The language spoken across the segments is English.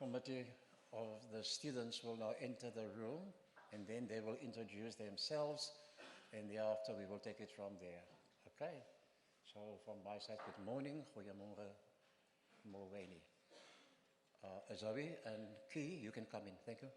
committee of the students will now enter the room, and then they will introduce themselves, and thereafter we will take it from there. Okay? So from my side, good morning, goeiemorgen, Moweni. Zoe and Key, you can come in. Thank you.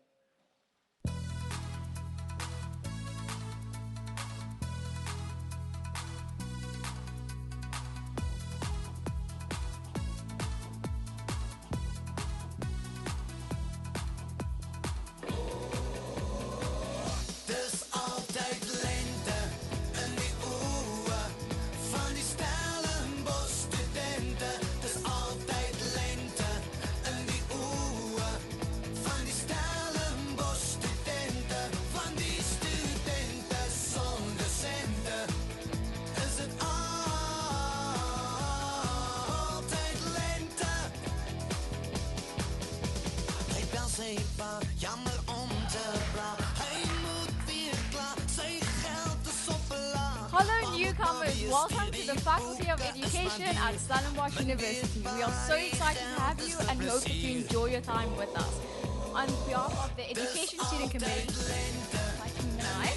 Hello newcomers, welcome to the Faculty of Education at Stellenbosch University. We are so excited to have you and hope that you enjoy your time with us. On behalf of the Education Student Committee, like me and I,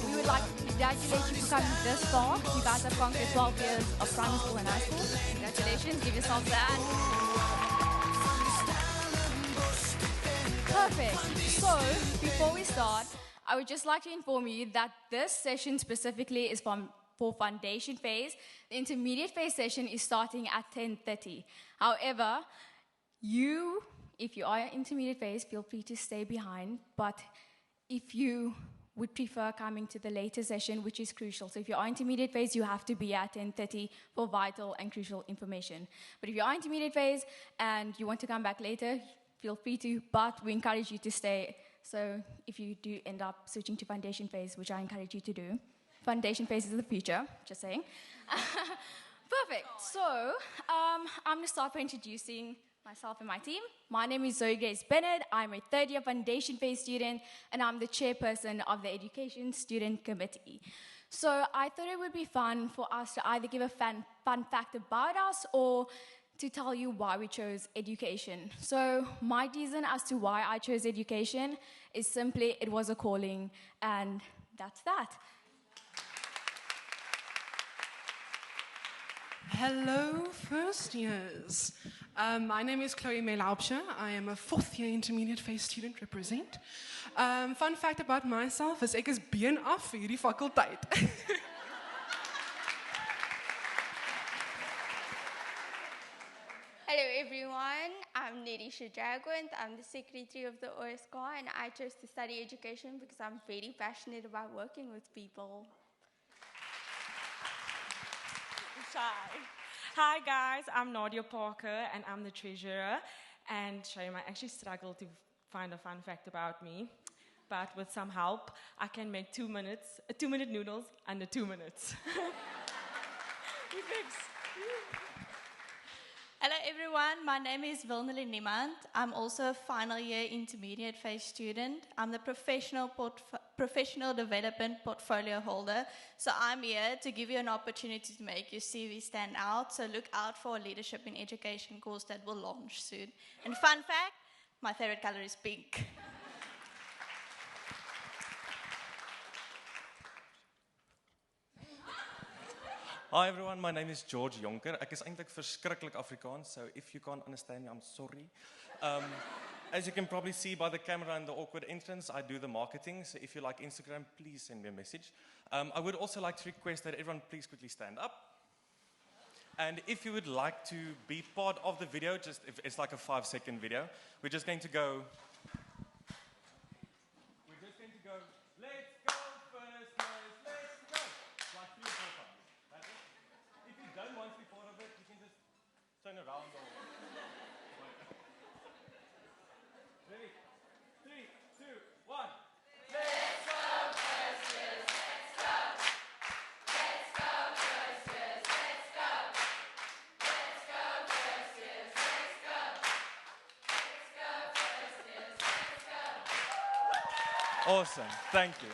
we would like to congratulate you for coming this far. You guys have conquered 12 years of primary school and high school. Congratulations, give yourselves that. Perfect. So, before we start, I would just like to inform you that this session specifically is for foundation phase. The intermediate phase session is starting at 10:30. However, if you are intermediate phase, feel free to stay behind. But if you would prefer coming to the later session, which is crucial. So if you are intermediate phase, you have to be at 10:30 for vital and crucial information. But if you are intermediate phase and you want to come back later, feel free to, but we encourage you to stay. So if you do end up switching to foundation phase, which I encourage you to do, foundation phase is the future, just saying. Perfect. So I'm going to start by introducing myself and my team. My name is Zoe Grace Bennett. I'm a third-year foundation phase student, and I'm the chairperson of the Education Student Committee. So I thought it would be fun for us to either give a fun fact about us or to tell you why we chose education. So my reason as to why I chose education is simply it was a calling, and that's that. Hello, first years. My name is Chloe Melaubscher. I am a fourth-year intermediate phase student represent. Fun fact about myself is ek is been af vir hierdie fakulteit. Hello everyone, I'm Nedisha Jagwant. I'm the secretary of the OSK, and I chose to study education because I'm very passionate about working with people. Hi guys, I'm Nadia Parker and I'm the treasurer, and Shayma actually struggled to find a fun fact about me, but with some help I can make 2-minute noodles under 2 minutes. Hello everyone, my name is Wilneli Niemand. I'm also a final year intermediate phase student. I'm the professional development portfolio holder. So I'm here to give you an opportunity to make your CV stand out. So look out for a leadership in education course that will launch soon. And fun fact, my favorite color is pink. Hi everyone, my name is George Jonker. Ek is eintlik verskriklik Afrikaans, so if you can't understand me, I'm sorry. As you can probably see by the camera and the awkward entrance, I do the marketing, so if you like Instagram, please send me a message. I would also like to request that everyone please quickly stand up. And if you would like to be part of the video, it's like a 5-second video, we're just going to go, let's go first, let's go. Like 3 or 4 times. That's it. If you don't want to be part of it, you can just turn around or... Ready? 3, 2, 1. Let's go first, let's go. Let's go first, let's go. Let's go first, let's go. Let's go first, let's go. Awesome, thank you.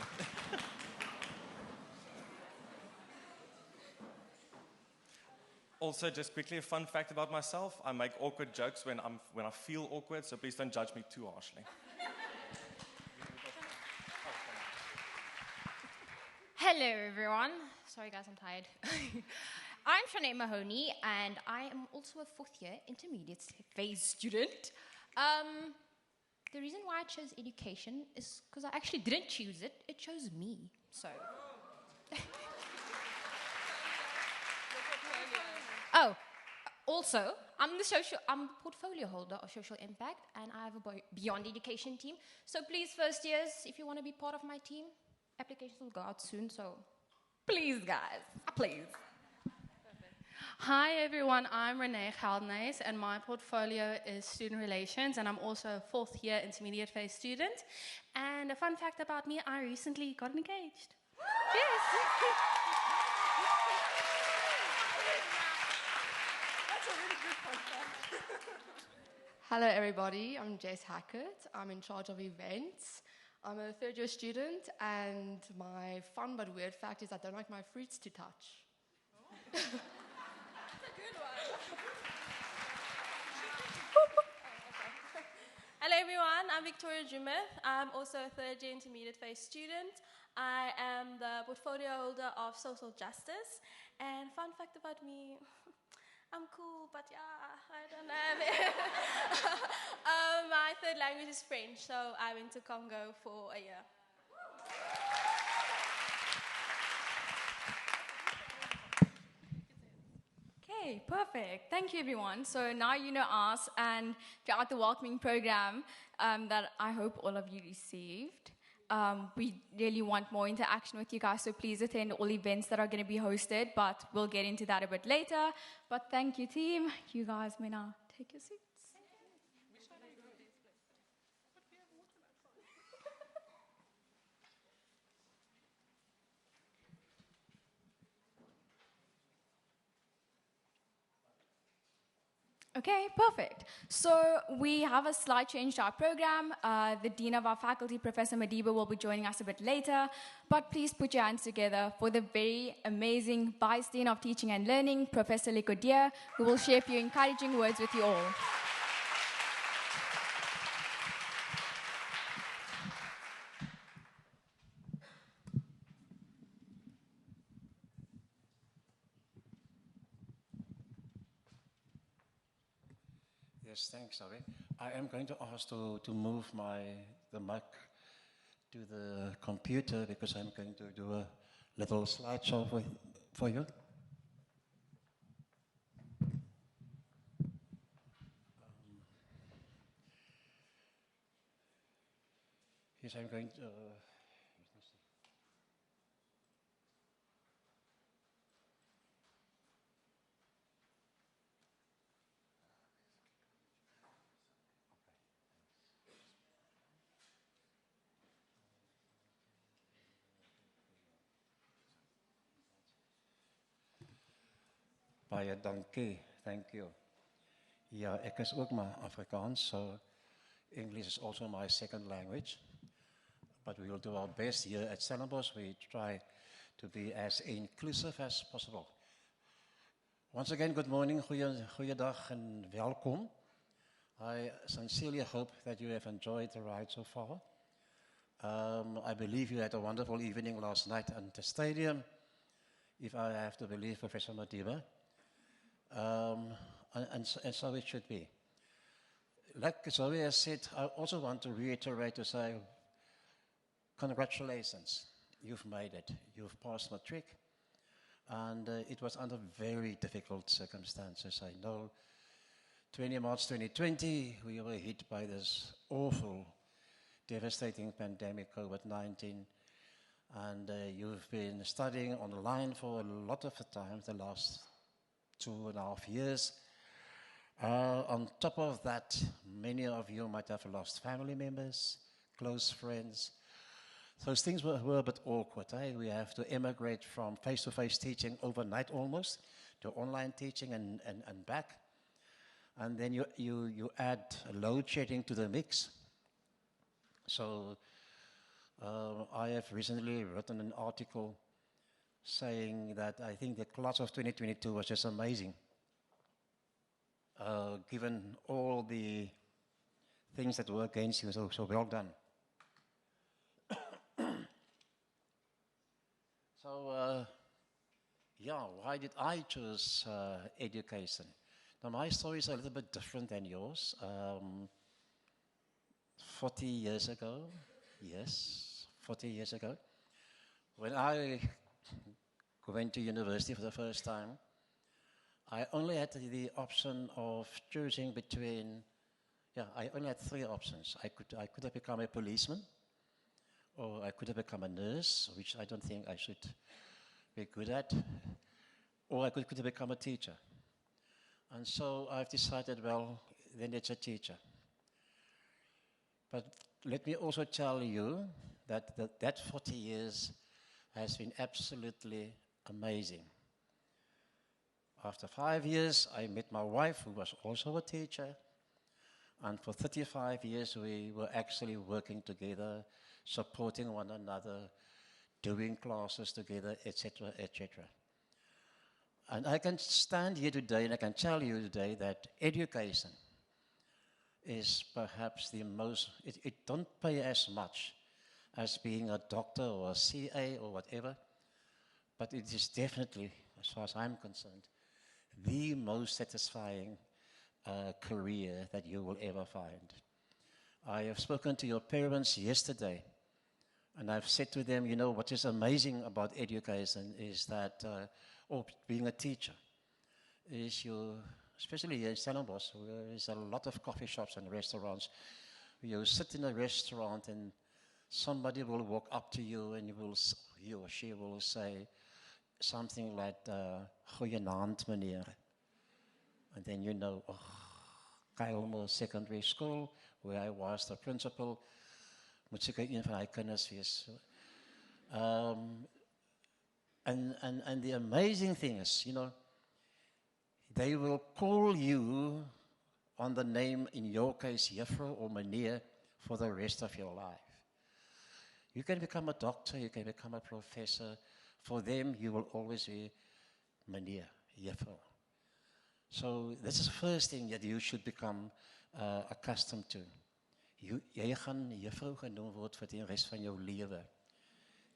Also, just quickly, a fun fact about myself, I make awkward jokes when I feel awkward, so please don't judge me too harshly. Hello, everyone. Sorry, guys, I'm tired. I'm Shanae Mahoney, and I am also a fourth-year intermediate phase student. The reason why I chose education is because I actually didn't choose it. It chose me. So. Oh, also, I'm the portfolio holder of social impact, and I have a beyond education team. So please, first years, if you want to be part of my team, applications will go out soon. So please, guys, please. Hi everyone, I'm Renee Geldenhuys and my portfolio is student relations and I'm also a fourth year intermediate phase student. And a fun fact about me, I recently got engaged. Yes. That's a really good fun fact. Hello everybody, I'm Jess Hackett. I'm in charge of events. I'm a third year student and my fun but weird fact is I don't like my fruits to touch. Hello everyone, I'm Victoria Jumeth. I'm also a third year intermediate phase student. I am the portfolio holder of social justice. And fun fact about me, I'm cool, but yeah, I don't know. My third language is French, so I went to Congo for a year. Okay, perfect. Thank you, everyone. So now you know us and throughout the welcoming program that I hope all of you received. We really want more interaction with you guys, so please attend all events that are going to be hosted, but we'll get into that a bit later. But thank you, team. You guys may now take your seats. Okay, perfect. So we have a slight change to our program. The Dean of our faculty, Professor Madiba, will be joining us a bit later. But please put your hands together for the very amazing Vice Dean of Teaching and Learning, Professor Lekodier, who will share a few encouraging words with you all. Yes, thanks, Avi. I am going to ask to move the mic to the computer because I'm going to do a little slideshow for you. Yes, I'm going to... Baie dankie, thank you. Ja, ek is ook maar Afrikaans, so English is also my second language. But we will do our best here at Stellenbosch. We try to be as inclusive as possible. Once again, good morning, goeiedag and welkom. I sincerely hope that you have enjoyed the ride so far. I believe you had a wonderful evening last night at the stadium, if I have to believe Professor Madiba. And so it should be. Like Zoe has said, I also want to reiterate to say, congratulations, you've made it. You've passed matric, and it was under very difficult circumstances. I know 20 March 2020, we were hit by this awful, devastating pandemic, COVID-19, and you've been studying online for a lot of the time, the last 2.5 years. On top of that, many of you might have lost family members, close friends. So things were a bit awkward. We have to emigrate from face-to-face teaching overnight almost to online teaching and back. And then you add load shedding to the mix. So I have recently written an article saying that I think the class of 2022 was just amazing. given all the things that were against you. So well done. So, why did I choose education? Now, my story is a little bit different than yours. 40 years ago, yes, 40 years ago, when I went to university for the first time, I only had the option of choosing between, I only had 3 options. I could have become a policeman, or I could have become a nurse, which I don't think I should be good at, or I could have become a teacher. And so I've decided, well, then it's a teacher. But let me also tell you that that 40 years has been absolutely amazing. After 5 years, I met my wife, who was also a teacher. And for 35 years, we were actually working together, supporting one another, doing classes together, etc., etc. And I can stand here today and I can tell you today that education is perhaps the most, it don't pay as much as being a doctor or a CA or whatever, but it is definitely, as far as I'm concerned, the most satisfying career that you will ever find. I have spoken to your parents yesterday, and I've said to them, you know, what is amazing about education is that, or being a teacher, is you, especially here in Stellenbosch, where there's a lot of coffee shops and restaurants. You sit in a restaurant and somebody will walk up to you and he or she will say something like, "Goeienaand, meneer." And then you know, Kyle Secondary School, where I was the principal, moet seker een van hy kinders wees. And the amazing thing is, you know, they will call you on the name, in your case, Juffrou or meneer, for the rest of your life. You can become a doctor, you can become a professor. For them, you will always be meneer, Juffrou. So this is the first thing that you should become accustomed to. Jy gaan juffrou genoem word vir die res van jou lewe.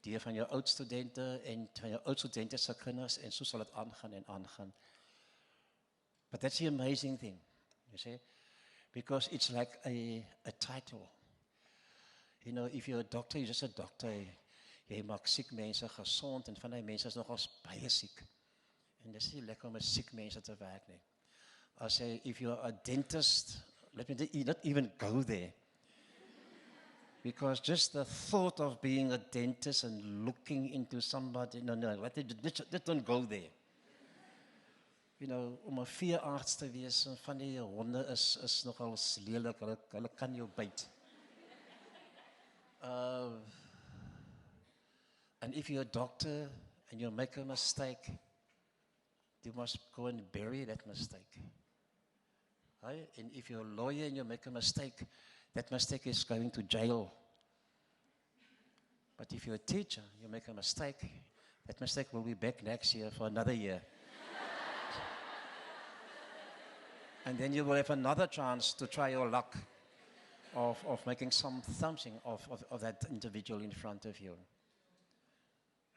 Die van jou oudstudente en van jou oudstudente se kinders, en so sal dit aangaan en aangaan. But that's the amazing thing, you see, because it's like a title. You know, if you're a doctor, you're just a doctor. Jy maak siek mense gesond, en van die mense is nogals baie siek. En dis nie lekker om met siek mense te werk nie. I say, if you're a dentist, let me not even go there. Because just the thought of being a dentist and looking into somebody, no, don't go there. You know, om 'n veearts te wees, en van die honde is nogal lelik, hulle kan jou byt. And if you're a doctor and you make a mistake, you must go and bury that mistake. Right? And if you're a lawyer and you make a mistake, that mistake is going to jail. But if you're a teacher, you make a mistake, that mistake will be back next year for another year. And then you will have another chance to try your luck of making something of that individual in front of you.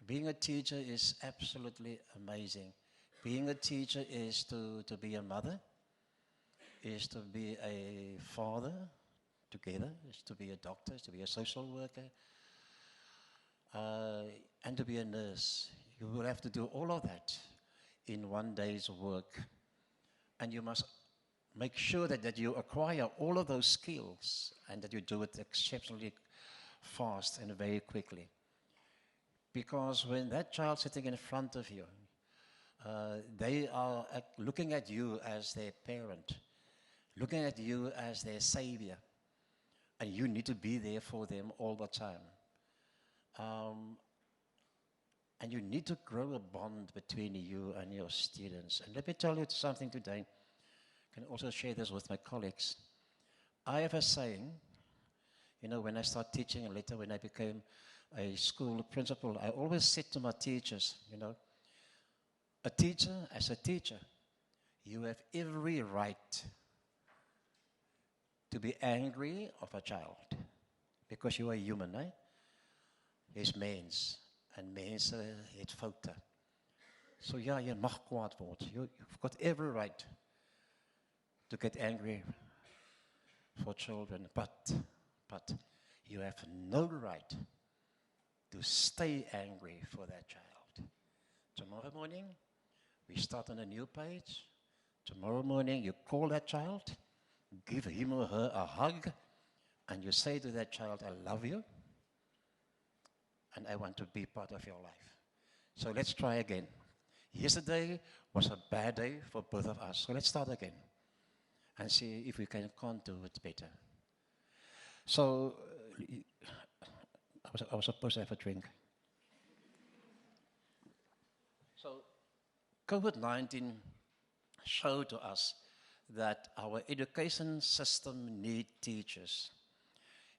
Being a teacher is absolutely amazing. Being a teacher is to be a mother, is to be a father together, is to be a doctor, is to be a social worker, and to be a nurse. You will have to do all of that in one day's work. And you must make sure that you acquire all of those skills and that you do it exceptionally fast and very quickly. Because when that child sitting in front of you, they are looking at you as their parent, looking at you as their savior, and you need to be there for them all the time. And you need to grow a bond between you and your students. And let me tell you something today. I can also share this with my colleagues. I have a saying, you know, when I started teaching and later when I became a school principal, I always said to my teachers, you know, a teacher as a teacher, You have every right to be angry of a child because you are human, eh? Jy's mens en mense het foute. So ja, jy mag kwaad word. You've got every right to get angry for children, but you have no right to stay angry for that child. Tomorrow morning, we start on a new page. Tomorrow morning, you call that child, give him or her a hug, and you say to that child, I love you, and I want to be part of your life. So let's try again. Yesterday was a bad day for both of us, so let's start again and see if we can't do it better. So, I was supposed to have a drink. So, COVID-19 showed to us that our education system needs teachers.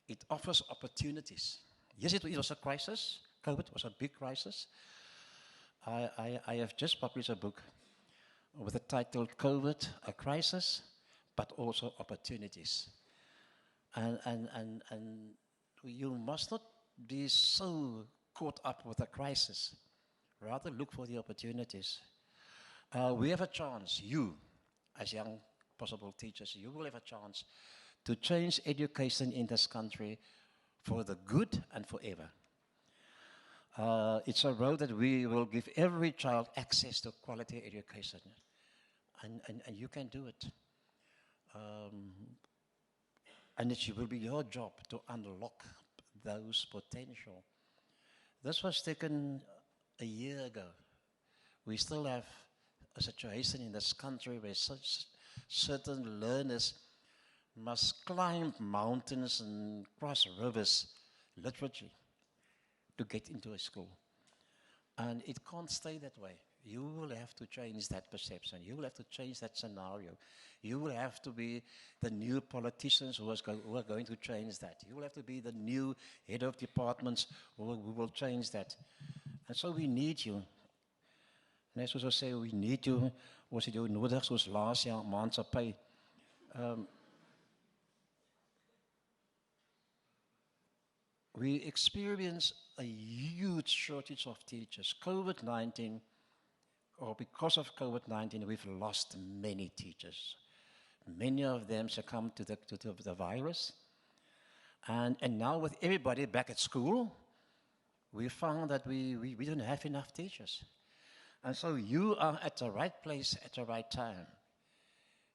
It offers opportunities. Yes, it was a crisis. COVID was a big crisis. I have just published a book with the title COVID, A Crisis, but also Opportunities. And you must not be so caught up with the crisis. Rather look for the opportunities. We have a chance, you, as young possible teachers, you will have a chance to change education in this country for the good and forever. It's a road that we will give every child access to quality education. And you can do it. And it will be your job to unlock those potential. This was taken a year ago. We still have a situation in this country where certain learners must climb mountains and cross rivers, literally, to get into a school. And it can't stay that way. You will have to change that perception. You will have to change that scenario. You will have to be the new politicians who are going to change that. You will have to be the new head of departments who will change that. And so we need you. Net soos ons sê, we need you. Ons het jou nodig soos laas jaar maatskappy. We experience a huge shortage of teachers. COVID-19, or because of COVID-19, we've lost many teachers. Many of them succumbed to the virus. And now with everybody back at school, we found that we don't have enough teachers. And so you are at the right place at the right time.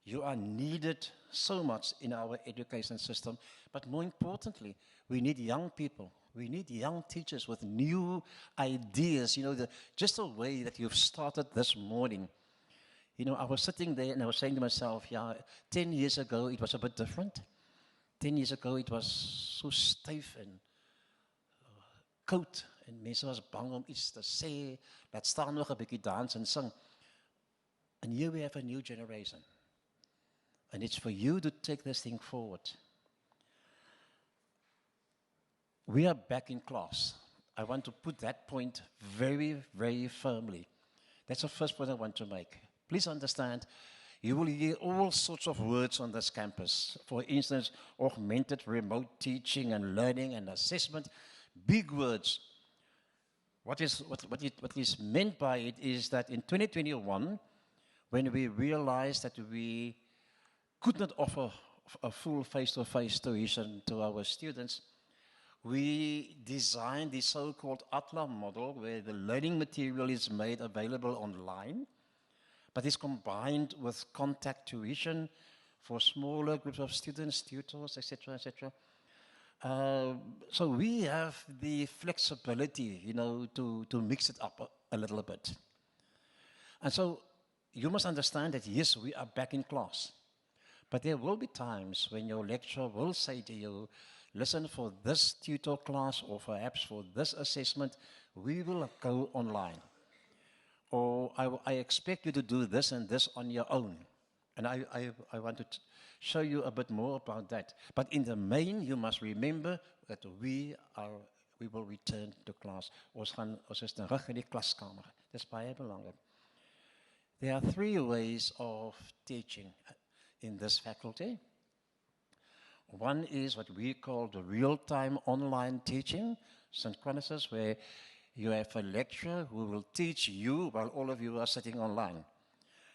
You are needed so much in our education system. But more importantly, we need young people. We need young teachers with new ideas. You know, just the way that you've started this morning. You know, I was sitting there and I was saying to myself, yeah, 10 years ago it was a bit different. 10 years ago it was so stiff and koud. En mense was bang om iets te sê. Laat staan nog 'n bietjie dans en sing. And here we have a new generation. And it's for you to take this thing forward. We are back in class. I want to put that point very, very firmly. That's the first point I want to make. Please understand, you will hear all sorts of words on this campus. For instance, augmented remote teaching and learning and assessment. Big words. What is meant by it is that in 2021, when we realized that we could not offer a full face-to-face tuition to our students, we designed the so-called ATLA model, where the learning material is made available online, but is combined with contact tuition for smaller groups of students, tutors, etc., etc. So we have the flexibility, you know, to mix it up a little bit. And so you must understand that, yes, we are back in class. But there will be times when your lecturer will say to you, listen, for this tutor class or perhaps for this assessment, we will go online. Or I expect you to do this and this on your own. And I want to show you a bit more about that. But in the main, you must remember that we will return to class. Ons is terug in die klaskamer. Dis baie belangrik. There are three ways of teaching in this faculty. One is what we call the real-time online teaching, synchronosis, where you have a lecturer who will teach you while all of you are sitting online.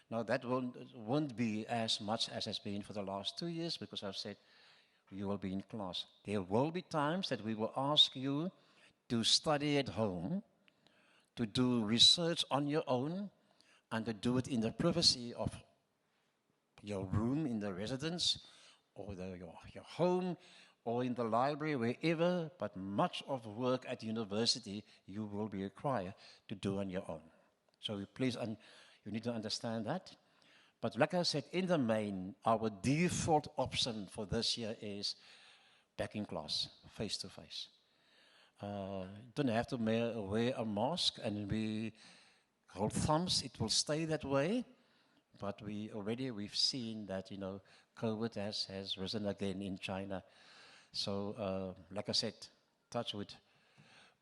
Now, that won't be as much as has been for the last 2 years, because I've said you will be in class. There will be times that we will ask you to study at home, to do research on your own, and to do it in the privacy of your room in the residence, or your home, or in the library, wherever, but much of work at university you will be required to do on your own. So please, you need to understand that. But like I said, in the main, our default option for this year is back in class, face-to-face. Don't have to wear a mask, and we hold thumbs. It will stay that way. But we've seen that, COVID has risen again in China. So, like I said, touch wood,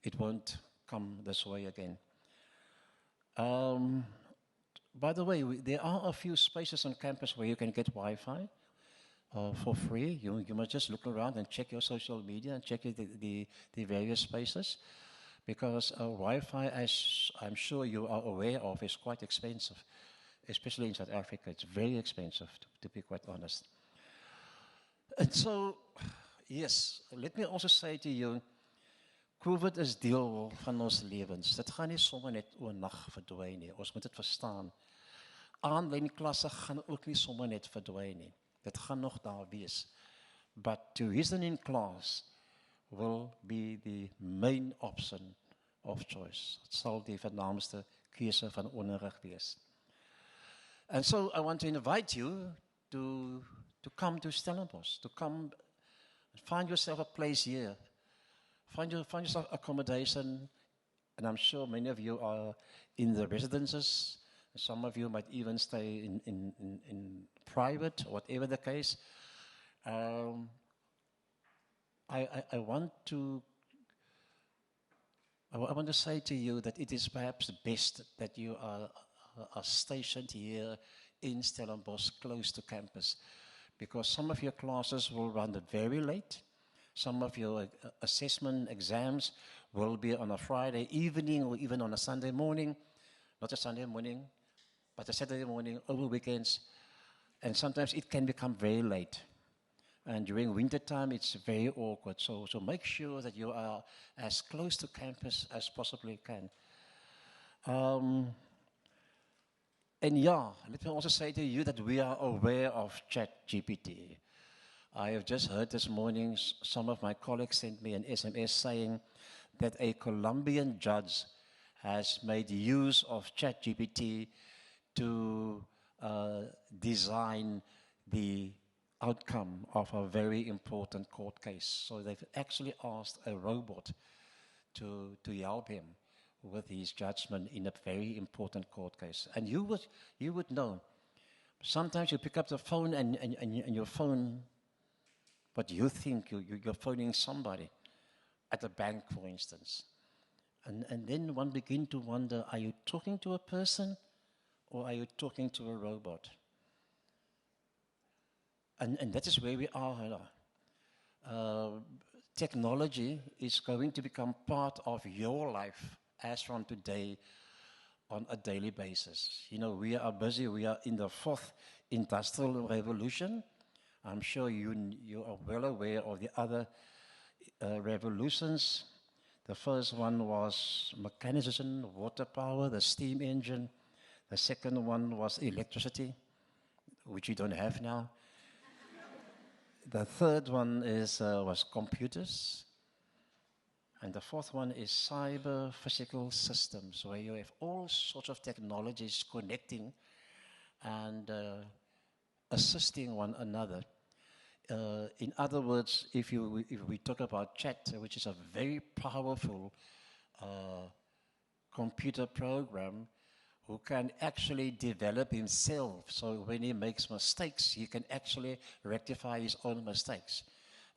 it won't come this way again. By the way, there are a few spaces on campus where you can get Wi-Fi for free. You must just look around and check your social media and check the various spaces, because Wi-Fi, as I'm sure you are aware of, is quite expensive, especially in South Africa. It's very expensive, to be quite honest. And so, yes, let me also say to you, COVID is deel van ons lewens. Dit gaan nie sommer net oornag verdwyn nie. Ons moet dit verstaan. Aanlyn klasse gaan ook nie sommer net verdwyn nie. Dit gaan nog daar wees. But to reason in class will be the main option of choice. Het sal die vernaamste keuse van onderrig wees. And so I want to invite you to come to Stellenbosch, to come find yourself a place here. Find yourself accommodation, and I'm sure many of you are in the residences. Some of you might even stay in private, whatever the case. I want to say to you that it is perhaps best that you are stationed here in Stellenbosch, close to campus, because some of your classes will run very late. Some of your assessment exams will be on a Friday evening or even on a Sunday morning. Not a Sunday morning, but a Saturday morning, over weekends. And sometimes it can become very late. And during winter time, it's very awkward. So make sure that you are as close to campus as possibly can. And yeah, let me also say to you that we are aware of ChatGPT. I have just heard this morning, some of my colleagues sent me an SMS saying that a Colombian judge has made use of ChatGPT to design the outcome of a very important court case. So they've actually asked a robot to help him with his judgment in a very important court case. And you would know, sometimes you pick up the phone and your phone, but you think you're phoning somebody at a bank, for instance. And then one begins to wonder, are you talking to a person or are you talking to a robot? And that is where we are now. Technology is going to become part of your life as from today on a daily basis. We are busy. We are in the 4th industrial revolution. I'm sure you are well aware of the other revolutions. The first one was mechanization, water power, the steam engine. The second one was electricity, which we don't have now. The third one was computers. And the fourth one is cyber physical systems, where you have all sorts of technologies connecting and assisting one another. In other words, if we talk about chat, which is a very powerful computer program, who can actually develop himself. So when he makes mistakes, he can actually rectify his own mistakes.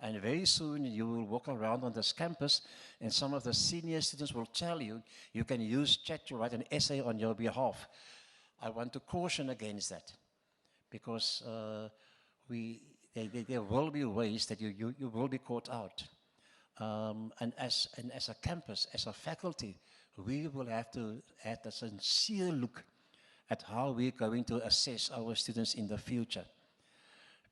And very soon you will walk around on this campus and some of the senior students will tell you, you can use chat to write an essay on your behalf. I want to caution against that, because there will be ways that you will be caught out. And as a campus, as a faculty, we will have to have a sincere look at how we're going to assess our students in the future.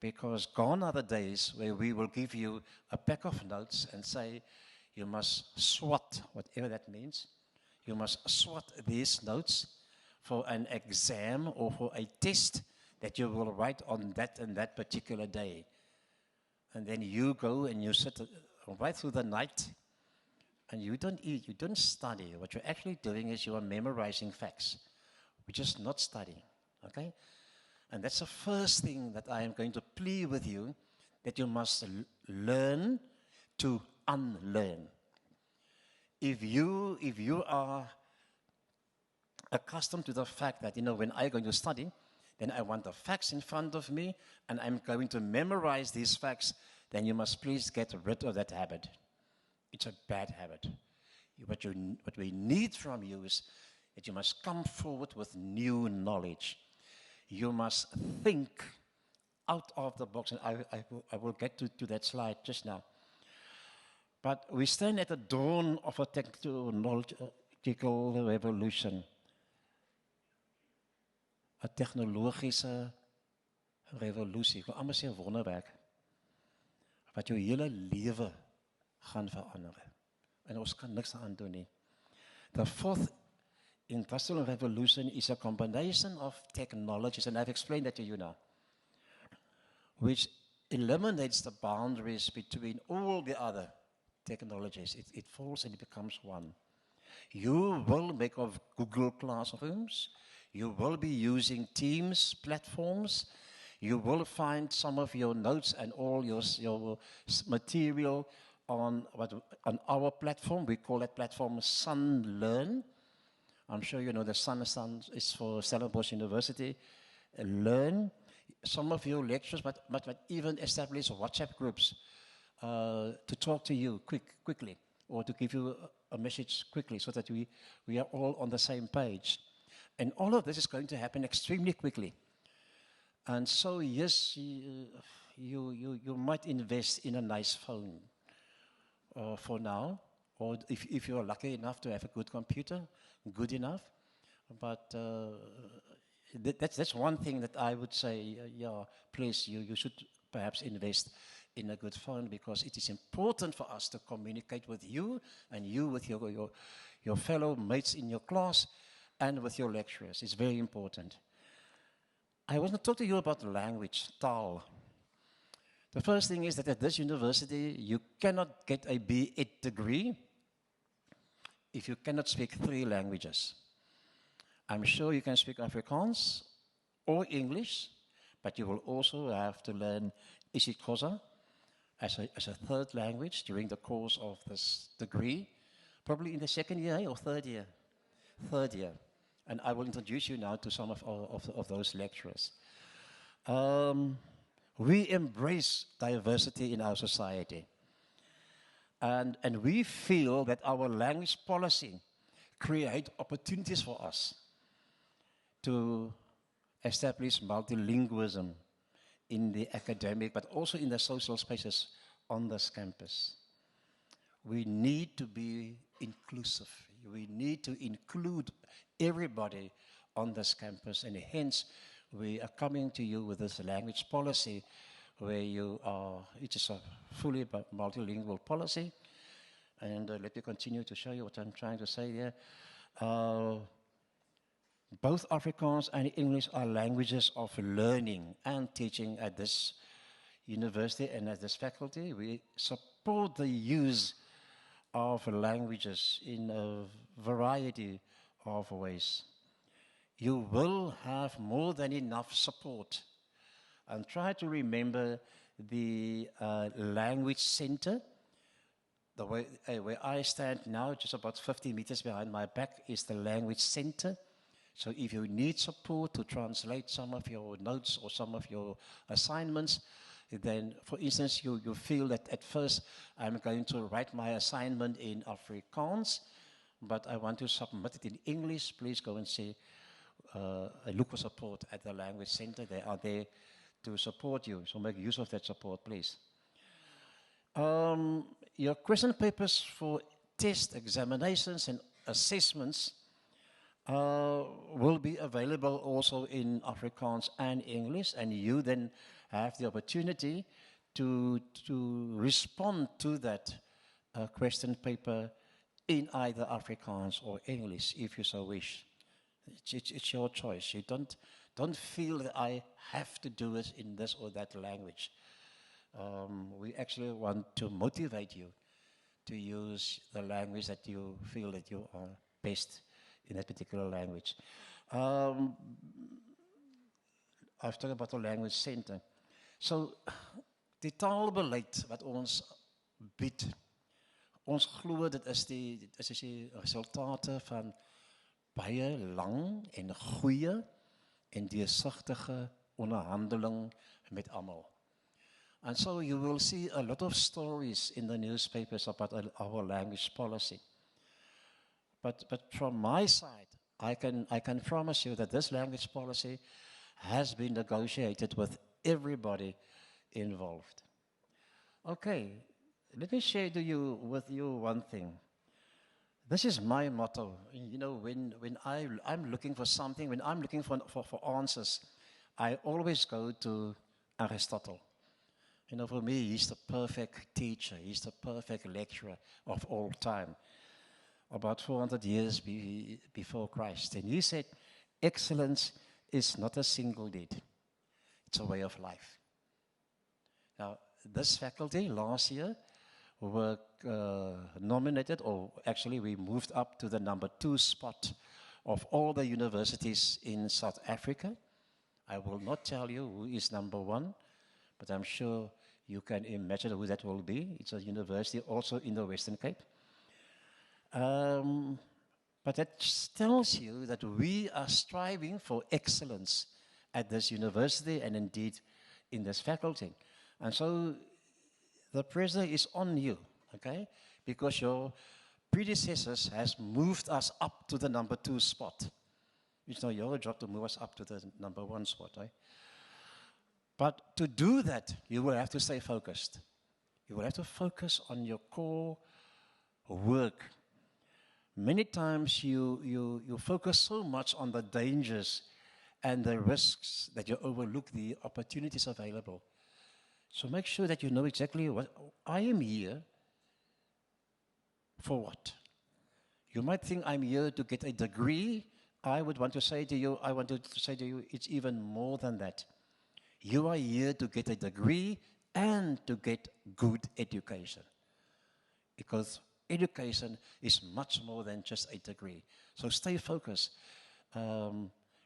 Because gone are the days where we will give you a pack of notes and say, you must SWOT, whatever that means. You must SWOT these notes for an exam or for a test that you will write on that and that particular day. And then you go and you sit right through the night and you don't eat, you don't study. What you're actually doing is you are memorizing facts. We're just not studying, okay? And that's the first thing that I am going to plead with you, that you must learn to unlearn. If you are accustomed to the fact that, when I'm going to study, then I want the facts in front of me, and I'm going to memorize these facts, then you must please get rid of that habit. It's a bad habit. What we need from you is that you must come forward with new knowledge. You must think out of the box, and I will get to that slide just now. But we stand at the dawn of a technological revolution. A technologische revolusie. Ek wil amper sê 'n wonderwerk. Wat jou hele lewe gaan verander. En ons kan niks aan doen nie. The fourth industrial revolution is a combination of technologies, and I've explained that to you now, which eliminates the boundaries between all the other technologies. It falls and it becomes one. You will make of Google classrooms. You will be using Teams platforms. You will find some of your notes and all your material on our platform. We call that platform SunLearn. I'm sure you know the Sun is for Stellenbosch University. Learn. Some of your lectures, but even establish WhatsApp groups to talk to you quickly, or to give you a message quickly, so that we are all on the same page. And all of this is going to happen extremely quickly. And so, yes, you might invest in a nice phone for now, or if you're lucky enough to have a good computer, good enough. But that's one thing that I would say, please, you should perhaps invest in a good phone, because it is important for us to communicate with you, and you with your fellow mates in your class, and with your lecturers. It's very important. I want to talk to you about language, taal. The first thing is that at this university, you cannot get a B.Ed degree if you cannot speak 3 languages. I'm sure you can speak Afrikaans or English, but you will also have to learn isiXhosa as a third language during the course of this degree, probably in the second year or third year. Third year. And I will introduce you now to some of those lecturers. We embrace diversity in our society. And we feel that our language policy creates opportunities for us to establish multilingualism in the academic, but also in the social spaces on this campus. We need to be inclusive. We need to include everybody on this campus, and hence we are coming to you with this language policy where it is a fully multilingual policy. And let me continue to show you what I'm trying to say here. Both Afrikaans and English are languages of learning and teaching at this university and at this faculty. We support the use of languages in a variety of ways. You will have more than enough support. And try to remember the language center. The way where I stand now, just about 50 meters behind my back, is the language center. So if you need support to translate some of your notes or some of your assignments, then, for instance, you feel that at first I'm going to write my assignment in Afrikaans, but I want to submit it in English, please go and see look for support at the Language Center. They are there to support you, so make use of that support, please. Your question papers for test examinations and assessments will be available also in Afrikaans and English, and you then have the opportunity to respond to that question paper in either Afrikaans or English, if you so wish. It's your choice. You don't feel that I have to do it in this or that language. We actually want to motivate you to use the language that you feel that you are best in that particular language. I've talked about the Language Center. So, die taalbeleid wat ons bied, ons glo dit is die resultate van baie lang en goeie en deursigtige onderhandeling met almal. And so you will see a lot of stories in the newspapers about our language policy. But from my side, I can promise you that this language policy has been negotiated with everybody involved. Okay, let me share with you one thing. This is my motto. You know, when I'm looking for something, when I'm looking for answers, I always go to Aristotle. You know, for me, he's the perfect teacher. He's the perfect lecturer of all time. About 400 years before Christ. And he said, excellence is not a single deed. It's a way of life. Now, this faculty last year were nominated, or actually we moved up to the number 2 spot of all the universities in South Africa. I will not tell you who is number 1, but I'm sure you can imagine who that will be. It's a university also in the Western Cape. But that tells you that we are striving for excellence at this university and indeed in this faculty. And so the pressure is on you, okay? Because your predecessors has moved us up to the number 2 spot. It's not your job to move us up to the number 1 spot, right? But to do that, you will have to stay focused. You will have to focus on your core work. Many times you focus so much on the dangers and the risks that you overlook the opportunities available. So make sure that you know exactly what I am here for. What? You might think I'm here to get a degree. I want to say to you, it's even more than that. You are here to get a degree and to get good education. Because education is much more than just a degree. So stay focused.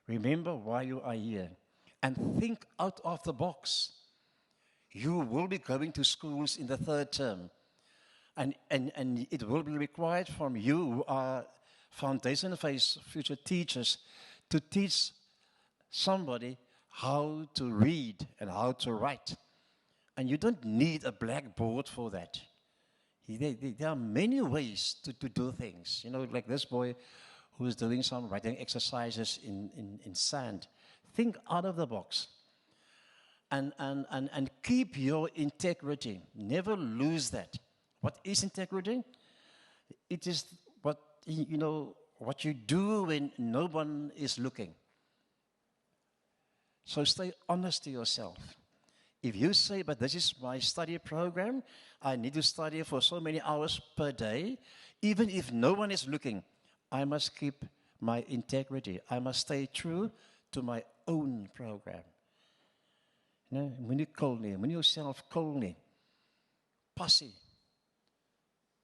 Remember why you are here. And think out of the box. You will be going to schools in the 3rd term. And it will be required from you who are foundation phase future teachers to teach somebody how to read and how to write. And you don't need a blackboard for that. There are many ways to do things. You know, like this boy who is doing some writing exercises in sand. Think out of the box. And keep your integrity. Never lose that. What is integrity? It is what you do when no one is looking. So stay honest to yourself. If you say, but this is my study program, I need to study for so many hours per day, even if no one is looking, I must keep my integrity. I must stay true to my own program. Moenie kil nie, moenie yourself kil nie. Passie.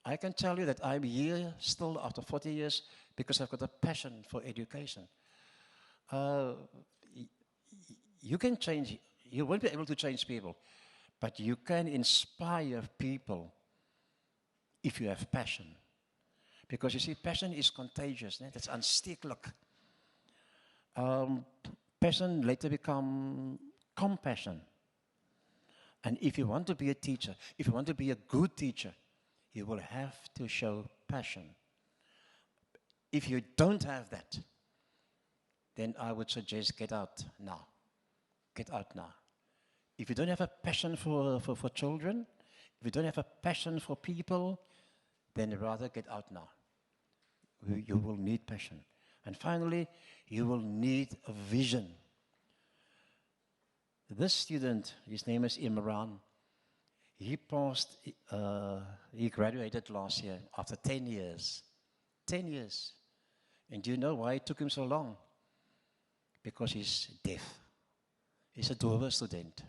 I can tell you that I'm here still after 40 years because I've got a passion for education. You can change, you won't be able to change people, but you can inspire people if you have passion. Because you see, passion is contagious. It's aansteeklik. Passion later become compassion. And if you want to be a teacher, if you want to be a good teacher, you will have to show passion. If you don't have that, then I would suggest get out now. Get out now. If you don't have a passion for children, if you don't have a passion for people, then rather get out now. You will need passion. And finally, you will need a vision. This student, his name is Imran. He graduated last year after 10 years. 10 years. And do you know why it took him so long? Because he's deaf. He's a dove student.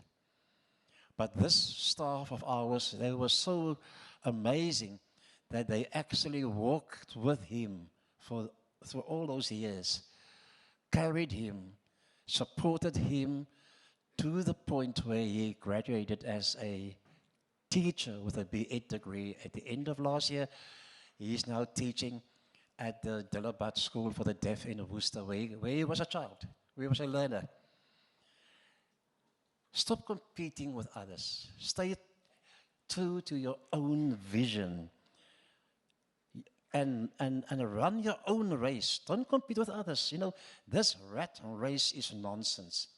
But this staff of ours, they were so amazing that they actually walked with him through all those years, carried him, supported him to the point where he graduated as a teacher with a B.Ed degree. At the end of last year, he is now teaching at the Dillabat School for the Deaf in Worcester, where he was a child, where he was a learner. Stop competing with others. Stay true to your own vision. And run your own race. Don't compete with others. You know, this rat race is nonsense.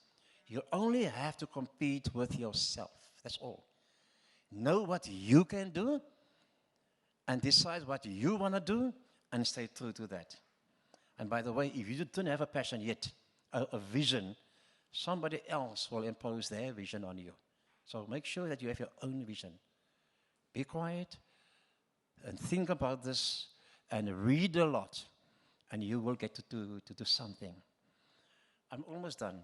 You only have to compete with yourself. That's all. Know what you can do and decide what you want to do and stay true to that. And by the way, if you don't have a passion yet, a vision, somebody else will impose their vision on you. So make sure that you have your own vision. Be quiet and think about this and read a lot, and you will get to do something. I'm almost done.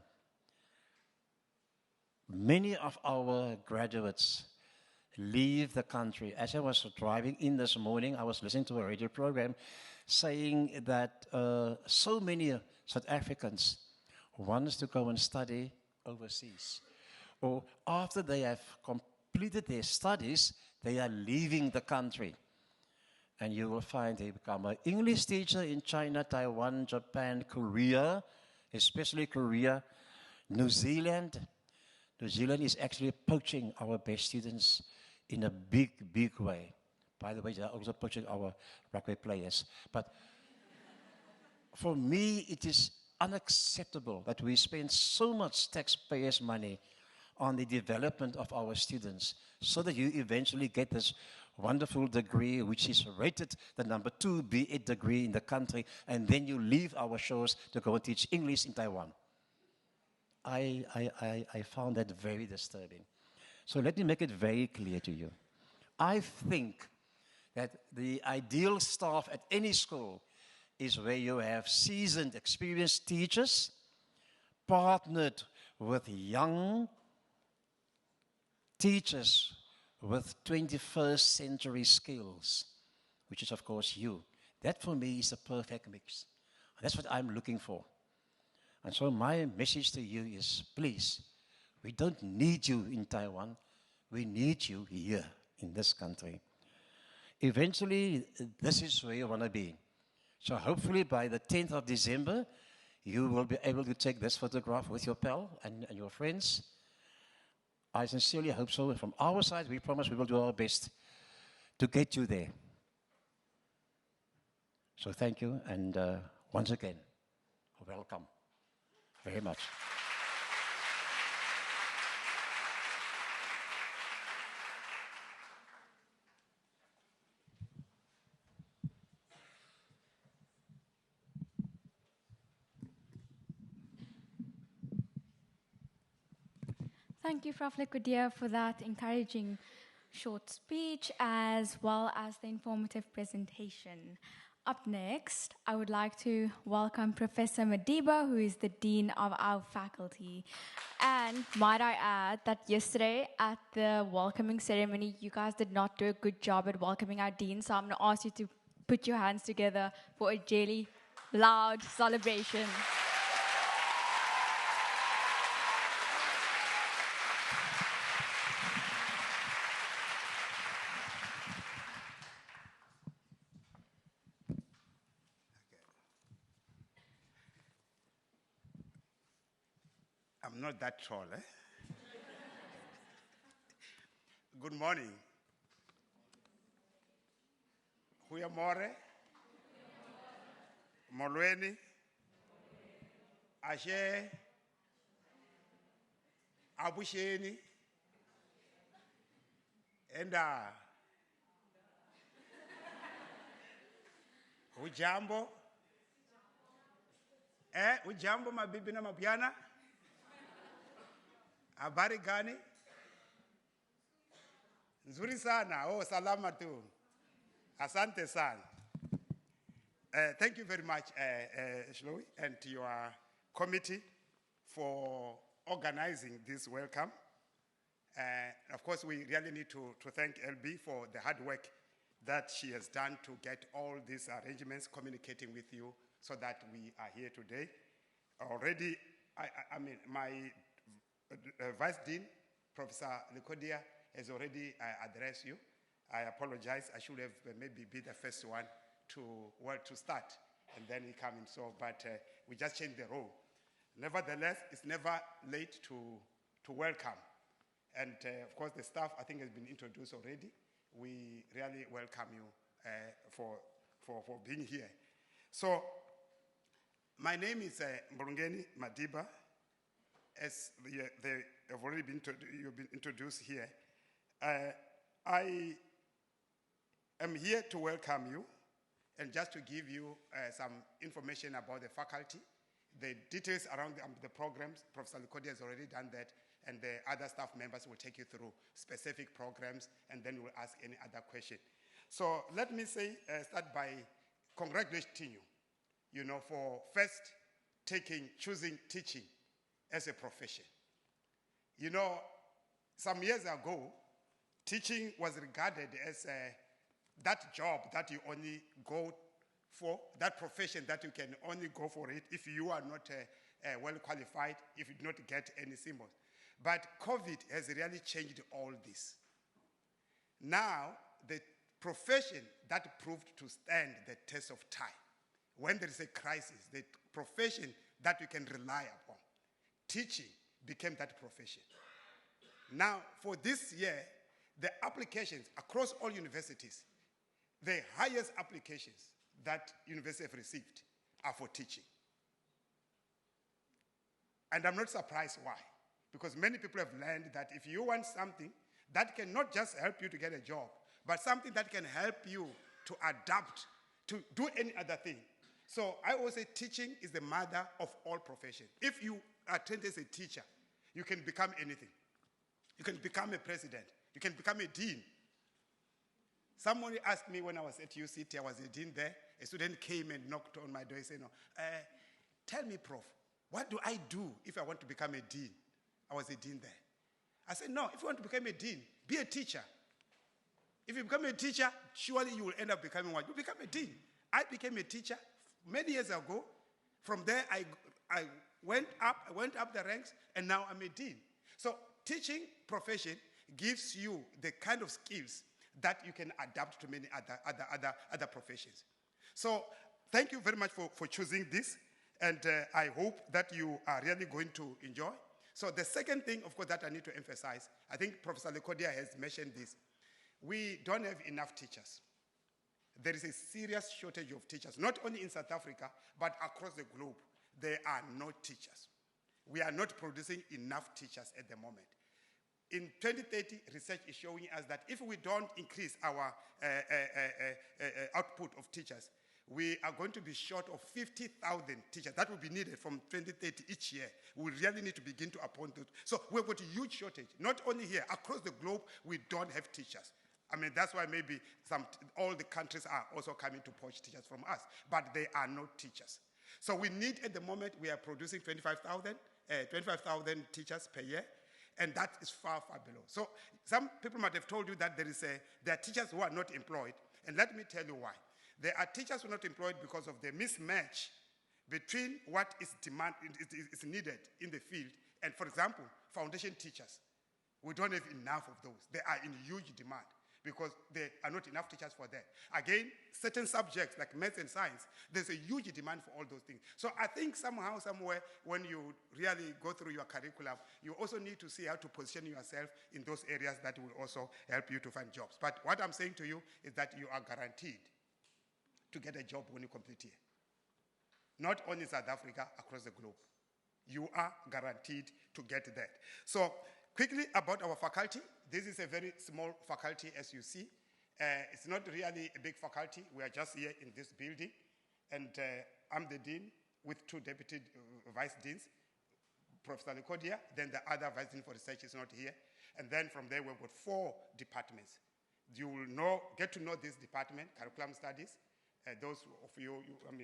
Many of our graduates leave the country. As I was driving in this morning, I was listening to a radio program saying that so many South Africans want to go and study overseas. Or after they have completed their studies, they are leaving the country. And you will find they become an English teacher in China, Taiwan, Japan, Korea, especially Korea, New Zealand. New Zealand is actually poaching our best students in a big, big way. By the way, they are also poaching our rugby players. But for me, it is unacceptable that we spend so much taxpayers' money on the development of our students so that you eventually get this wonderful degree, which is rated the number 2 B.Ed degree in the country, and then you leave our shores to go and teach English in Taiwan. I found that very disturbing. So let me make it very clear to you. I think that the ideal staff at any school is where you have seasoned, experienced teachers partnered with young teachers with 21st century skills, which is, of course, you. That, for me, is a perfect mix. That's what I'm looking for. And so my message to you is, please, we don't need you in Taiwan. We need you here in this country. Eventually, this is where you want to be. So hopefully by the 10th of December, you will be able to take this photograph with your pal and your friends. I sincerely hope so. From our side, we promise we will do our best to get you there. So thank you, and once again, welcome very much. Thank you, Prof. Likudia, for that encouraging short speech as well as the informative presentation. Up next, I would like to welcome Professor Madiba, who is the Dean of our faculty. And might I add that yesterday at the welcoming ceremony, you guys did not do a good job at welcoming our Dean, so I'm going to ask you to put your hands together for a really loud celebration. I'm not that tall, eh? Good morning. Goeiemorgen. Molweni. Ashe, Abusheni, and Ujambo. Ujambo mabibi na mabwana. Habari gani? Nzuri sana. Oh, salama tu. Asante sana. Thank you very much, Shlomi, and your committee for organizing this welcome. Of course, we really need to thank LB for the hard work that she has done to get all these arrangements communicating with you so that we are here today. Already, I mean, my Vice Dean, Professor Likodia, has already addressed you. I apologize. I should have maybe been the first one to start, and then he came in. So, but we just changed the role. Nevertheless, it's never late to welcome. And of course, the staff, I think, has been introduced already. We really welcome you for being here. So, my name is Mburungeni Madiba. As they have already been introduced here, I am here to welcome you and just to give you some information about the faculty. The details around the programs, Professor Likodia has already done that, and the other staff members will take you through specific programs, and then we'll ask any other question. So let me start by congratulating you, for first choosing teaching as a profession. Some years ago, teaching was regarded as that job that you only go for, that profession that you can only go for it if you are not well qualified, if you do not get any symbols. But COVID has really changed all this. Now, the profession that proved to stand the test of time, when there is a crisis, the profession that you can rely upon, teaching became that profession. Now, for this year, the applications across all universities, the highest applications that universities have received are for teaching. And I'm not surprised why. Because many people have learned that if you want something that can not just help you to get a job, but something that can help you to adapt, to do any other thing. So I always say teaching is the mother of all professions. If you are trained as a teacher, you can become anything. You can become a president. You can become a dean. Somebody asked me when I was at UCT, I was a dean there. A student came and knocked on my door and said, tell me, Prof, what do I do if I want to become a dean? I was a dean there. I said, no, if you want to become a dean, be a teacher. If you become a teacher, surely you will end up becoming what? You become a dean. I became a teacher many years ago. From there, I went up the ranks, and now I'm a dean. So teaching profession gives you the kind of skills that you can adapt to many other professions. So thank you very much for choosing this, and I hope that you are really going to enjoy. So the second thing, of course, that I need to emphasize, I think Professor Likodia has mentioned this. We don't have enough teachers. There is a serious shortage of teachers, not only in South Africa, but across the globe. There are no teachers. We are not producing enough teachers at the moment. In 2030, research is showing us that if we don't increase our output of teachers, we are going to be short of 50,000 teachers. That will be needed from 2030 each year. We really need to begin to appoint those. So we've got a huge shortage. Not only here, across the globe, we don't have teachers. I mean, that's why maybe all the countries are also coming to poach teachers from us. But they are not teachers. So we need, at the moment, we are producing 25,000 teachers per year. And that is far, far below. So some people might have told you that there are teachers who are not employed. And let me tell you why. There are teachers who are not employed because of the mismatch between what is needed in the field and, for example, foundation teachers. We don't have enough of those. They are in huge demand because there are not enough teachers for that. Again, certain subjects like math and science, there's a huge demand for all those things. So I think somehow, somewhere, when you really go through your curriculum, you also need to see how to position yourself in those areas that will also help you to find jobs. But what I'm saying to you is that you are guaranteed to get a job when you complete here. Not only in South Africa, across the globe. you are guaranteed to get that. So quickly about our faculty. This is a very small faculty, as you see. It's not really a big faculty. We are just here in this building. And I'm the dean with 2 deputy vice deans, Professor Likodia, then the other vice dean for research is not here. And then from there, we've got 4 departments. You will get to know this department, curriculum studies. Those of you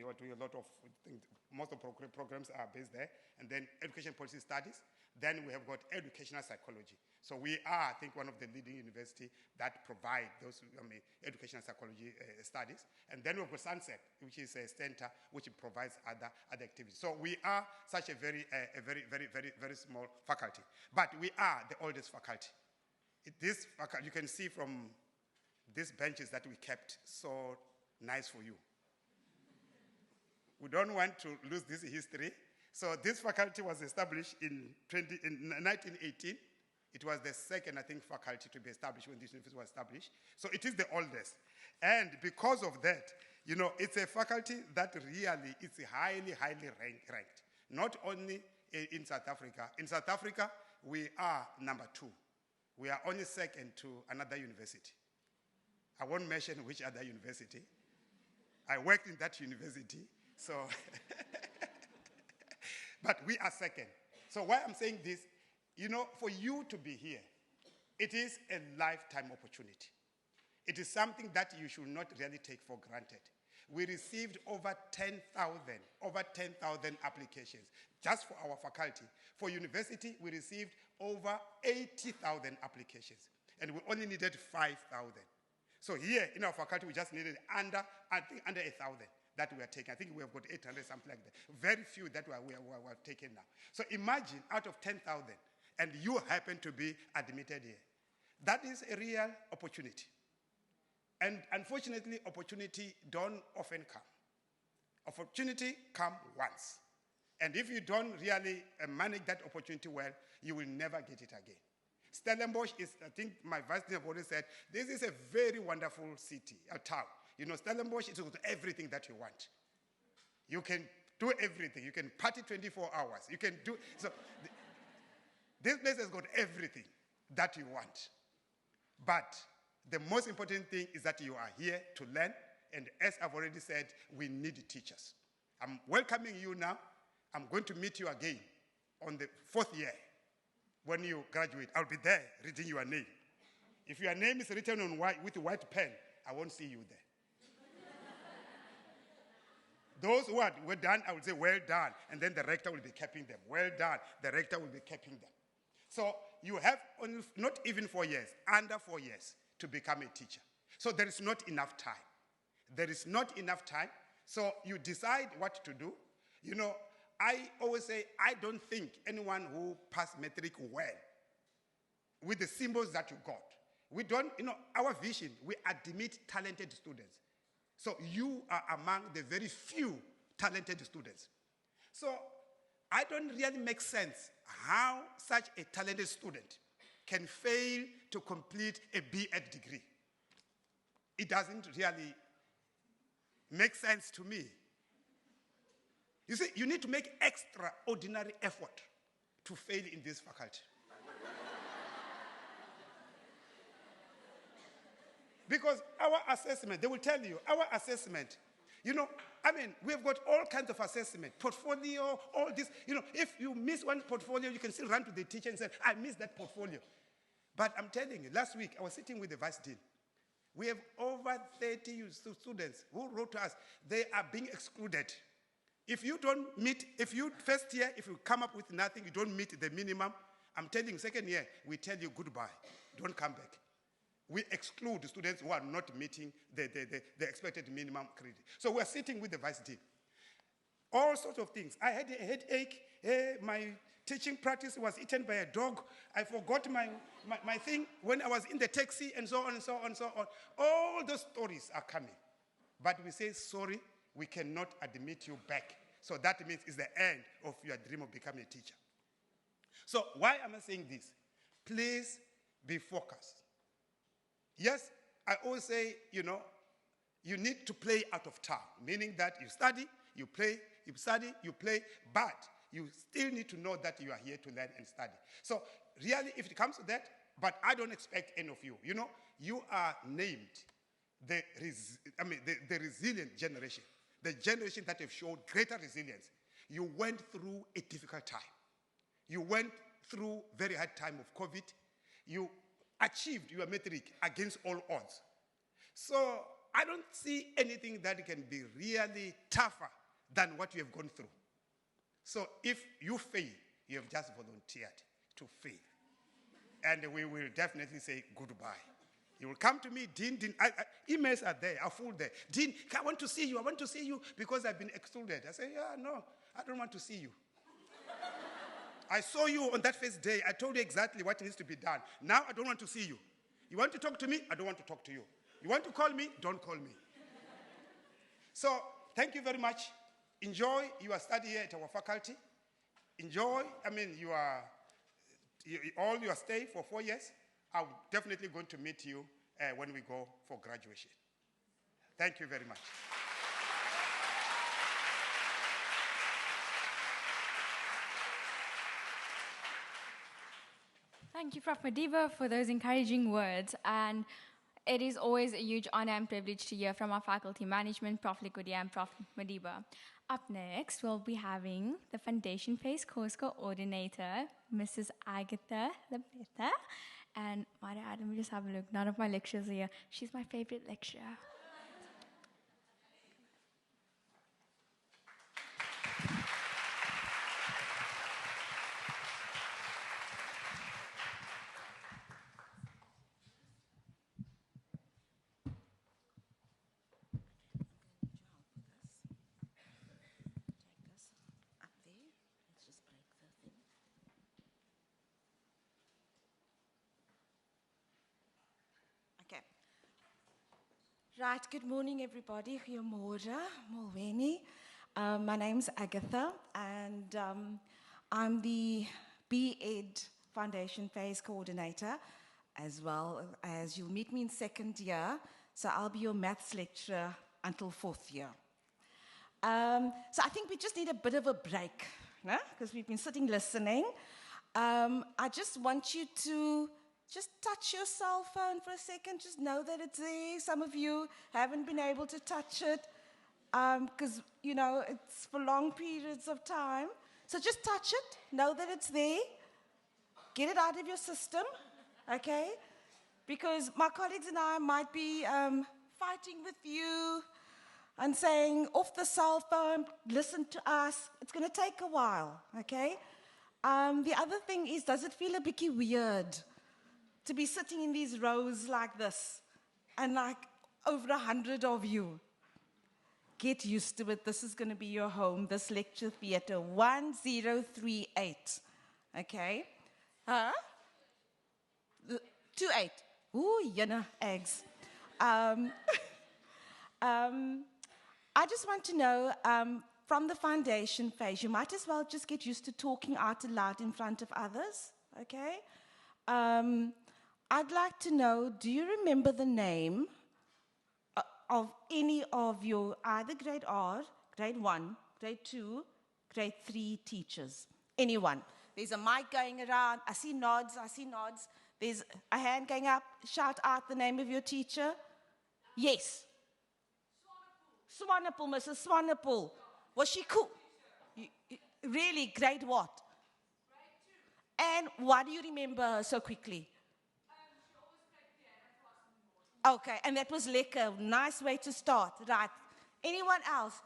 are doing a lot of things. Most of the programs are based there. And then education policy studies. Then we have got educational psychology. So we are, I think, one of the leading universities that provide those educational psychology studies. And then we've got Sunset, which is a center which provides other activities. So we are such a very small faculty. But we are the oldest faculty. This faculty, you can see from these benches that we kept so nice for you. We don't want to lose this history. So this faculty was established in 1918. It was the second, I think, faculty to be established when this university was established. So it is the oldest. And because of that, it's a faculty that really is highly ranked. Not only in South Africa. In South Africa, we are number 2. We are only second to another university. I won't mention which other university. I worked in that university, so... But we are second. So why I'm saying this, for you to be here, it is a lifetime opportunity. It is something that you should not really take for granted. We received over 10,000 applications just for our faculty. For university, we received over 80,000 applications, and we only needed 5,000. So here in our faculty, we just needed under 1,000 that we are taking. I think we have got 800, something like that. Very few that we are taking now. So imagine out of 10,000, and you happen to be admitted here. That is a real opportunity. And unfortunately, opportunity don't often come. Opportunity come once. And if you don't really manage that opportunity well, you will never get it again. Stellenbosch is, I think my vice dean have already said, this is a very wonderful city, a town. Stellenbosch is everything that you want. You can do everything. You can party 24 hours. You can do... So this place has got everything that you want. But the most important thing is that you are here to learn. And as I've already said, we need teachers. I'm welcoming you now. I'm going to meet you again on the 4th year. When you graduate, I'll be there reading your name. If your name is written on white with a white pen, I won't see you there. Those who were done, I would say, well done. And then the rector will be keeping them. Well done. The rector will be keeping them. So you have only, not even 4 years, under 4 years to become a teacher. So there is not enough time. There is not enough time. So you decide what to do. I always say, I don't think anyone who passed matric well with the symbols that you got. We don't, our vision, we admit talented students. So you are among the very few talented students. So I don't really make sense how such a talented student can fail to complete a B.Ed degree. It doesn't really make sense to me. You see, you need to make extraordinary effort to fail in this faculty. Because our assessment, they will tell you, our assessment, we've got all kinds of assessment, portfolio, all this. If you miss one portfolio, you can still run to the teacher and say, I missed that portfolio. But I'm telling you, last week, I was sitting with the vice dean. We have over 30 students who wrote to us, they are being excluded. If you don't meet, first year, if you come up with nothing, you don't meet the minimum, I'm telling you, second year, we tell you goodbye. Don't come back. We exclude students who are not meeting the expected minimum credit. So we're sitting with the vice dean. All sorts of things. I had a headache. My teaching practice was eaten by a dog. I forgot my thing when I was in the taxi, and so on and so on and so on. All those stories are coming. But we say, sorry, we cannot admit you back. So that means it's the end of your dream of becoming a teacher. So why am I saying this? Please be focused. Yes, I always say, you need to play out of town, meaning that you study, you play, you study, you play, but you still need to know that you are here to learn and study. So really, if it comes to that, but I don't expect any of you. You know, you are named the resilient generation, the generation that have showed greater resilience. You went through a difficult time. You went through very hard time of COVID. You achieved your metric against all odds. So I don't see anything that can be really tougher than what you have gone through. So if you fail, you have just volunteered to fail. And we will definitely say goodbye. You will come to me, Dean, emails are there, are full there. Dean, I want to see you because I've been excluded. I say, yeah, no, I don't want to see you. I saw you on that first day. I told you exactly what needs to be done. Now I don't want to see you. You want to talk to me? I don't want to talk to you. You want to call me? Don't call me. So thank you very much. Enjoy your study here at our faculty. Enjoy, all your stay for 4 years. I'm definitely going to meet you when we go for graduation. Thank you very much. Thank you, Prof. Madiba, for those encouraging words. And it is always a huge honor and privilege to hear from our faculty management, Prof. Likudia and Prof. Madiba. Up next, we'll be having the Foundation Phase Course Coordinator, Mrs. Agatha Lebeta. And Maria, let me just have a look. None of my lecturers are here. She's my favorite lecturer. Right, good morning everybody. Goeiemôre, Molweni. My name's Agatha and I'm the B.Ed Foundation Phase Coordinator, as well as you'll meet me in second year, so I'll be your maths lecturer until fourth year. So I think we just need a bit of a break, because we've been sitting listening. I just want you to just touch your cell phone for a second. Just know that it's there. Some of you haven't been able to touch it because, it's for long periods of time. So just touch it. Know that it's there. Get it out of your system, okay? Because my colleagues and I might be fighting with you and saying, off the cell phone, listen to us. It's going to take a while, okay? The other thing is, does it feel a bit weird to be sitting in these rows like this, and like over 100 of you? Get used to it. This is going to be your home. This lecture theatre, 1038. Okay? 28. Ooh, eggs. I just want to know, from the foundation phase, you might as well just get used to talking out loud in front of others. Okay? I'd like to know, do you remember the name of any of your either grade R, grade 1, grade 2, grade 3 teachers? Anyone? There's a mic going around. I see nods. There's a hand going up. Shout out the name of your teacher. Yes. Swanepoel, Mrs. Swanepoel. Was she cool? Really? Grade what? Grade 2. And why do you remember her so quickly? Okay, and that was lekker. Nice way to start. Right. Anyone else?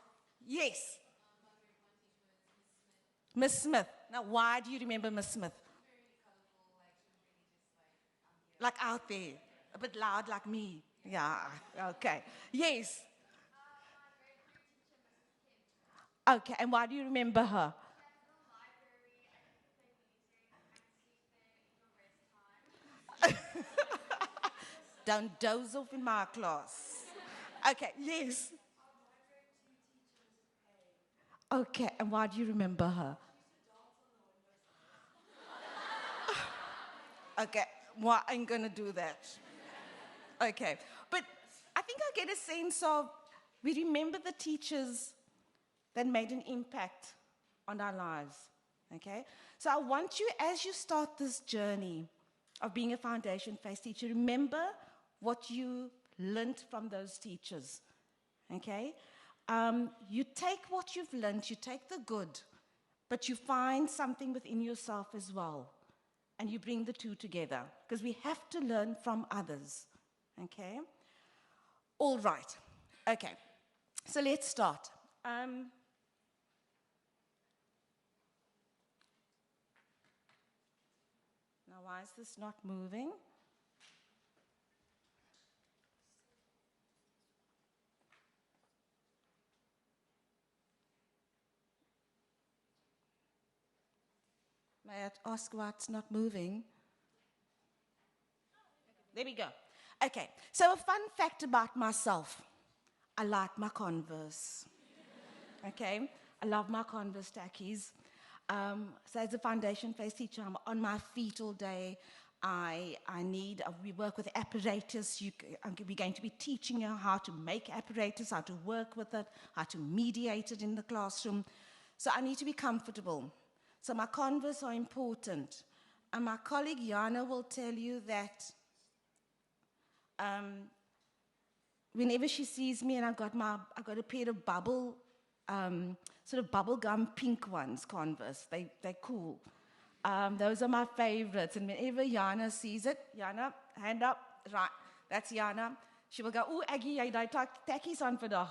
Yes. Miss Smith. Now, why do you remember Miss Smith? Like out there. A bit loud like me. Yeah, okay. Yes. Okay, and why do you remember her? Don't doze off in my class. Okay, yes. Okay, and why do you remember her? Okay, well, I'm going to do that. Okay, but I think I get a sense of, we remember the teachers that made an impact on our lives. Okay? So I want you, as you start this journey of being a foundation phase teacher, remember what you learned from those teachers. Okay? You take what you've learned, you take the good, but you find something within yourself as well. And you bring the two together. Because we have to learn from others. Okay? All right. Okay. So let's start. Now, why is this not moving? May I ask why it's not moving? There we go. Okay, so a fun fact about myself. I like my Converse. Okay, I love my Converse tackies. So as a foundation phase teacher, I'm on my feet all day. We work with apparatus. We're going to be teaching you how to make apparatus, how to work with it, how to mediate it in the classroom. So I need to be comfortable. So my Converse are important. And my colleague Jana will tell you that whenever she sees me and I've got a pair of sort of bubblegum pink ones, Converse. They're cool. Those are my favorites. And whenever Jana sees it, Jana, hand up. Right, that's Jana. She will go, "Ooh, Aggie, jy daai takkies aan vandag.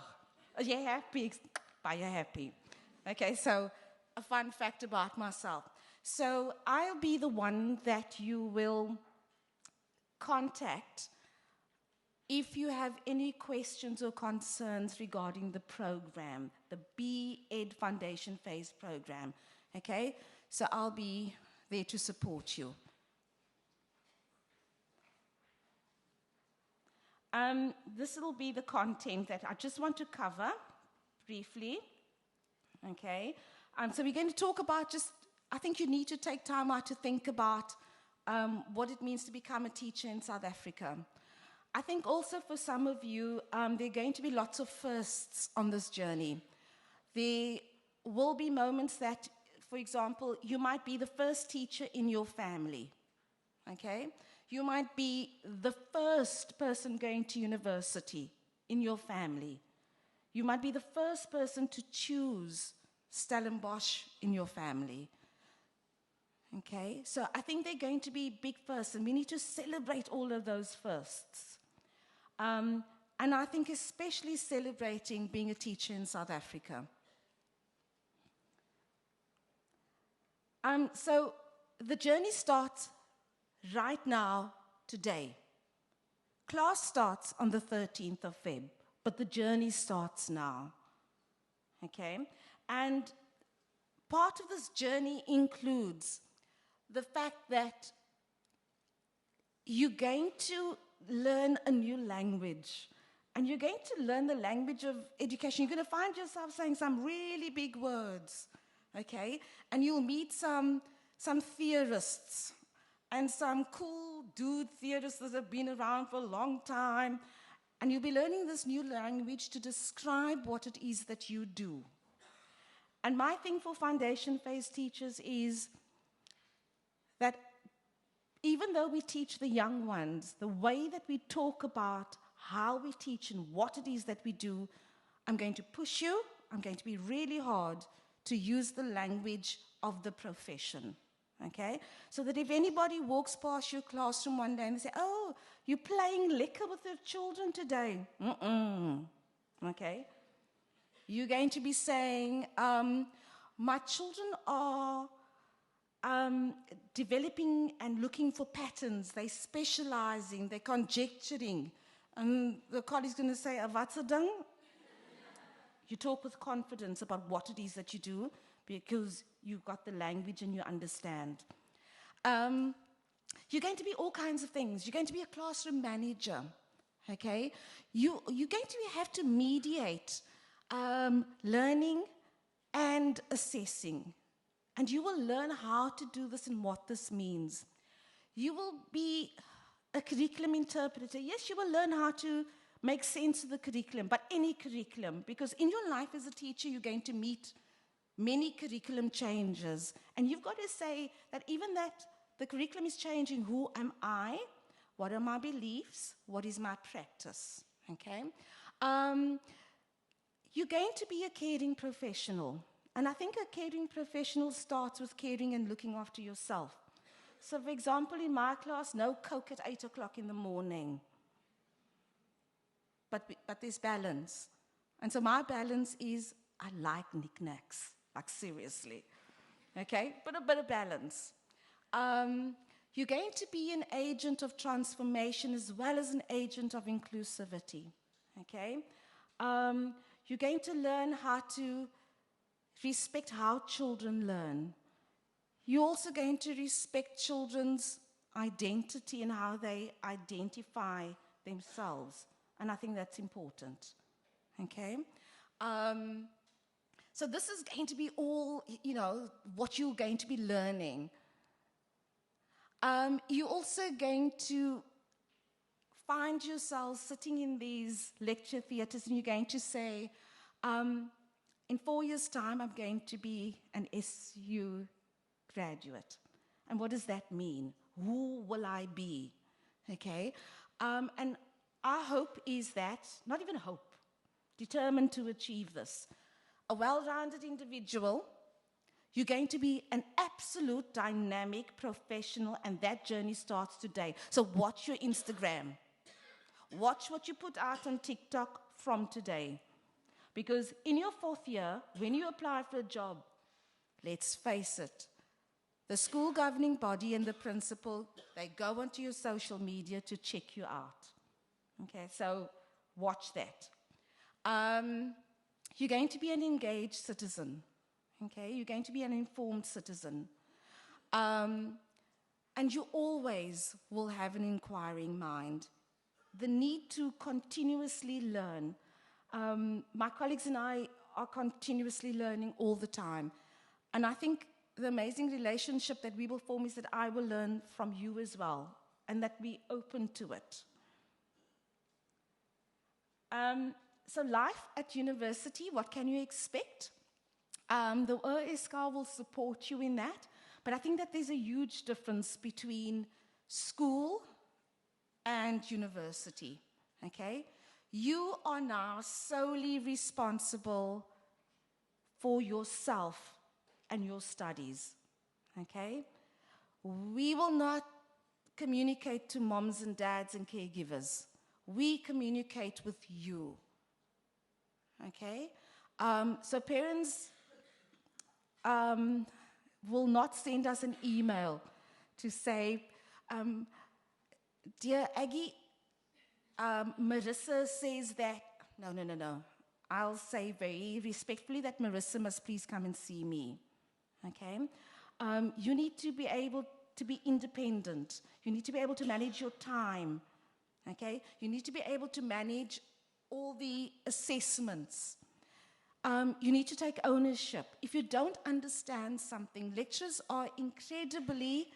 Is jy happy?" Baie happy. Okay, so a fun fact about myself. So I'll be the one that you will contact if you have any questions or concerns regarding the program, the B.Ed Foundation Phase program. Okay? So I'll be there to support you. This will be the content that I just want to cover briefly. Okay? So we're going to talk about I think you need to take time out to think about what it means to become a teacher in South Africa. I think also for some of you, there are going to be lots of firsts on this journey. There will be moments that, for example, you might be the first teacher in your family. Okay? You might be the first person going to university in your family. You might be the first person to choose Stellenbosch in your family. Okay? So I think they're going to be big firsts, and we need to celebrate all of those firsts. And I think especially celebrating being a teacher in South Africa. So the journey starts right now, today. Class starts on the 13th of Feb, but the journey starts now. Okay? And part of this journey includes the fact that you're going to learn a new language. And you're going to learn the language of education. You're going to find yourself saying some really big words, okay? And you'll meet some theorists and some cool dude theorists that have been around for a long time. And you'll be learning this new language to describe what it is that you do. And my thing for foundation phase teachers is that even though we teach the young ones, the way that we talk about how we teach and what it is that we do, I'm going to push you, I'm going to be really hard to use the language of the profession, okay? So that if anybody walks past your classroom one day and they say, "Oh, you're playing liquor with the children today." Okay? You're going to be saying, "My children are developing and looking for patterns. They're specializing, they're conjecturing." And the colleague's going to say, "Wat 'n ding?" You talk with confidence about what it is that you do because you've got the language and you understand. You're going to be all kinds of things. You're going to be a classroom manager, okay? You're going to have to mediate learning and assessing. And you will learn how to do this and what this means. You will be a curriculum interpreter. Yes, you will learn how to make sense of the curriculum, but any curriculum, because in your life as a teacher, you're going to meet many curriculum changes. And you've got to say that even that the curriculum is changing, who am I? What are my beliefs? What is my practice? Okay? You're going to be a caring professional. And I think a caring professional starts with caring and looking after yourself. So, for example, in my class, no Coke at 8 o'clock in the morning. But there's balance. And so my balance is I like knickknacks, like seriously. Okay? But a bit of balance. You're going to be an agent of transformation as well as an agent of inclusivity. Okay? You're going to learn how to respect how children learn. You're also going to respect children's identity and how they identify themselves. And I think that's important. Okay? So this is going to be all, what you're going to be learning. You're also going to find yourself sitting in these lecture theatres and you're going to say, in 4 years' time, I'm going to be an SU graduate. And what does that mean? Who will I be? Okay? And our hope is that, not even hope, determined to achieve this. A well-rounded individual, you're going to be an absolute dynamic professional, and that journey starts today. So watch your Instagram. Watch what you put out on TikTok from today. Because in your 4th year, when you apply for a job, let's face it, the school governing body and the principal, they go onto your social media to check you out. Okay, so watch that. You're going to be an engaged citizen. Okay, you're going to be an informed citizen. And you always will have an inquiring mind. The need to continuously learn. My colleagues and I are continuously learning all the time. And I think the amazing relationship that we will form is that I will learn from you as well, and that we open to it. So life at university, what can you expect? The OSK will support you in that, but I think that there's a huge difference between school and university, okay? You are now solely responsible for yourself and your studies, okay? We will not communicate to moms and dads and caregivers. We communicate with you, okay? So parents will not send us an email to say, dear Aggie, Marissa says that, no. I'll say very respectfully that Marissa must please come and see me, okay? You need to be able to be independent. You need to be able to manage your time, okay? You need to be able to manage all the assessments. You need to take ownership. If you don't understand something, lecturers are incredibly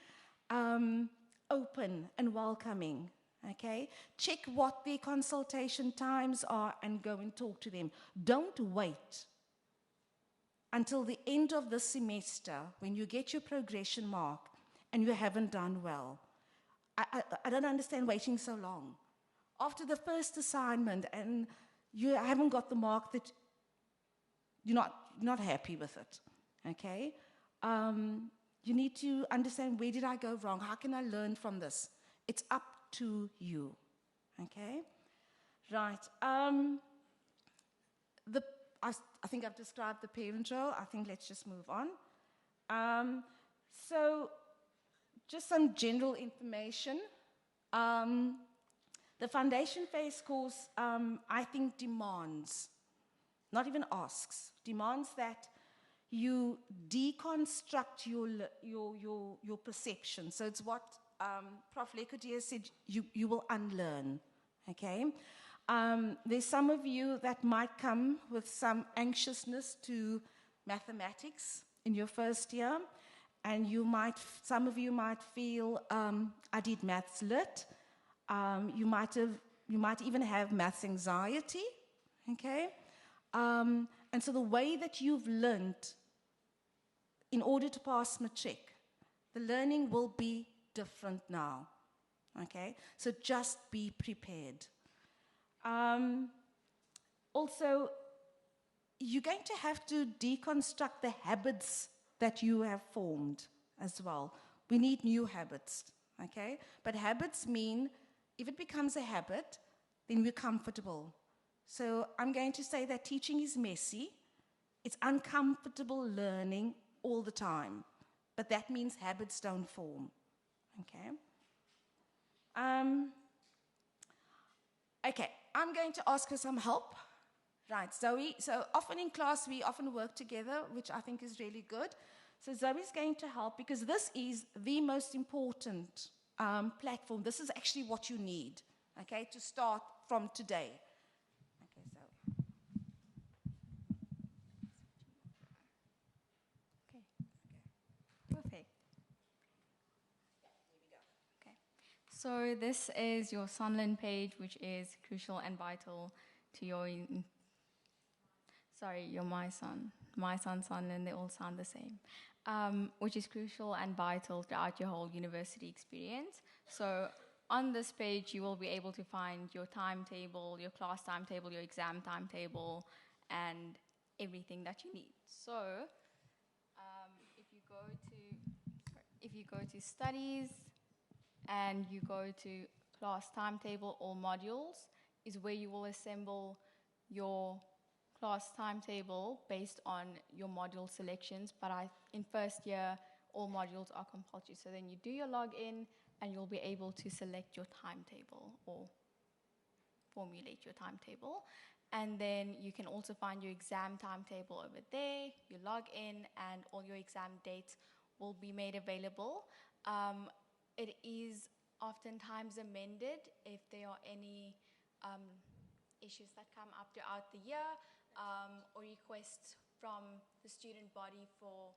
open and welcoming, okay? Check what their consultation times are and go and talk to them. Don't wait until the end of the semester when you get your progression mark and you haven't done well. I don't understand waiting so long. After the first assignment and you haven't got the mark that you're not happy with it, okay? You need to understand, where did I go wrong? How can I learn from this? It's up to you, okay? Right. I think I've described the parent role. I think let's just move on. So just some general information. The foundation phase course, I think, demands, not even asks, demands that you deconstruct your perception. So it's what Prof. Lecotier said, you will unlearn, okay? There's some of you that might come with some anxiousness to mathematics in your first year, and some of you might feel, I did maths lit. You might even have maths anxiety, okay? And so the way that you've learned in order to pass matric. The learning will be different now. Okay? So just be prepared. Also, you're going to have to deconstruct the habits that you have formed as well. We need new habits, okay? But habits mean if it becomes a habit, then we're comfortable. So I'm going to say that teaching is messy. It's uncomfortable learning all the time. But that means habits don't form, okay? Okay, I'm going to ask for some help. Right, Zoe. So often in class, we often work together, which I think is really good. So Zoe's going to help because this is the most important platform. This is actually what you need, okay, to start from today. Okay, Zoe. Okay. Perfect. Okay. So this is your Sunlearn page, which is crucial and vital to your your My Son, Sunlearn, they all sound the same, which is crucial and vital throughout your whole university experience. So on this page, you will be able to find your timetable, your class timetable, your exam timetable, and everything that you need. So if you go to studies and you go to class timetable or modules, is where you will assemble your class timetable based on your module selections, but in first year, all modules are compulsory. So then you do your login and you'll be able to select your timetable or formulate your timetable. And then you can also find your exam timetable over there. You log in and all your exam dates will be made available. It is oftentimes amended if there are any issues that come up throughout the year, or requests from the student body for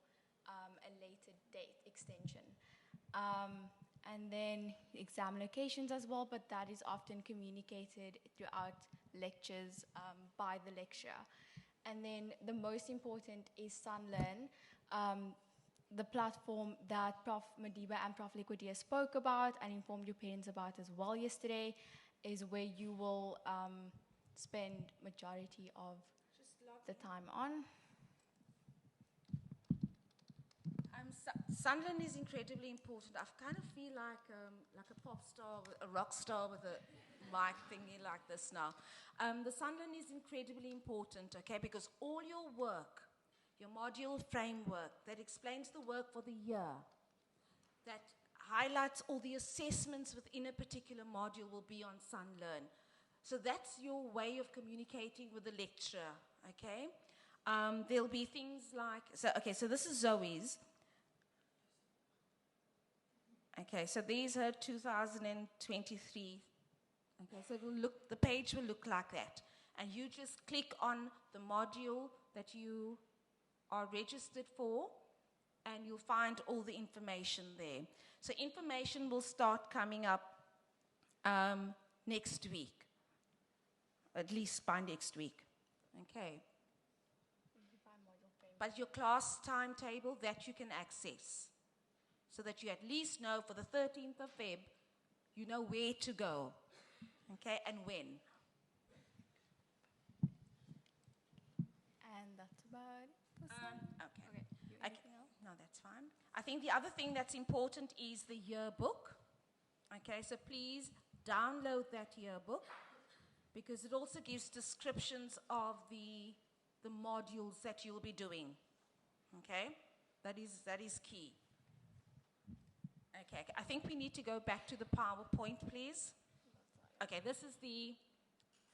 a later date extension. And then exam locations as well, but that is often communicated throughout lectures by the lecturer. And then the most important is Sunlearn, the platform that Prof. Madiba and Prof. Liquidia spoke about and informed your parents about as well yesterday, is where you will spend majority of the time on. Sunlearn is incredibly important. I kind of feel like a pop star, a rock star with a mic thingy like this now. The Sunlearn is incredibly important, okay, because all your work, your module framework that explains the work for the year, that highlights all the assessments within a particular module will be on Sunlearn. So that's your way of communicating with the lecturer, okay? There'll be things like, so this is Zoe's. Okay, so these are 2023. Okay, so the page will look like that. And you just click on the module that you are registered for, and you'll find all the information there. So information will start coming up next week, at least by next week. Okay. But your class timetable, that you can access, so that you at least know for the 13th of Feb, you know where to go, okay, and when. And that's about it. Okay. No, that's fine. I think the other thing that's important is the yearbook. Okay, so please download that yearbook, because it also gives descriptions of the modules that you'll be doing. Okay, that is key. Okay, I think we need to go back to the PowerPoint, please. Okay, this is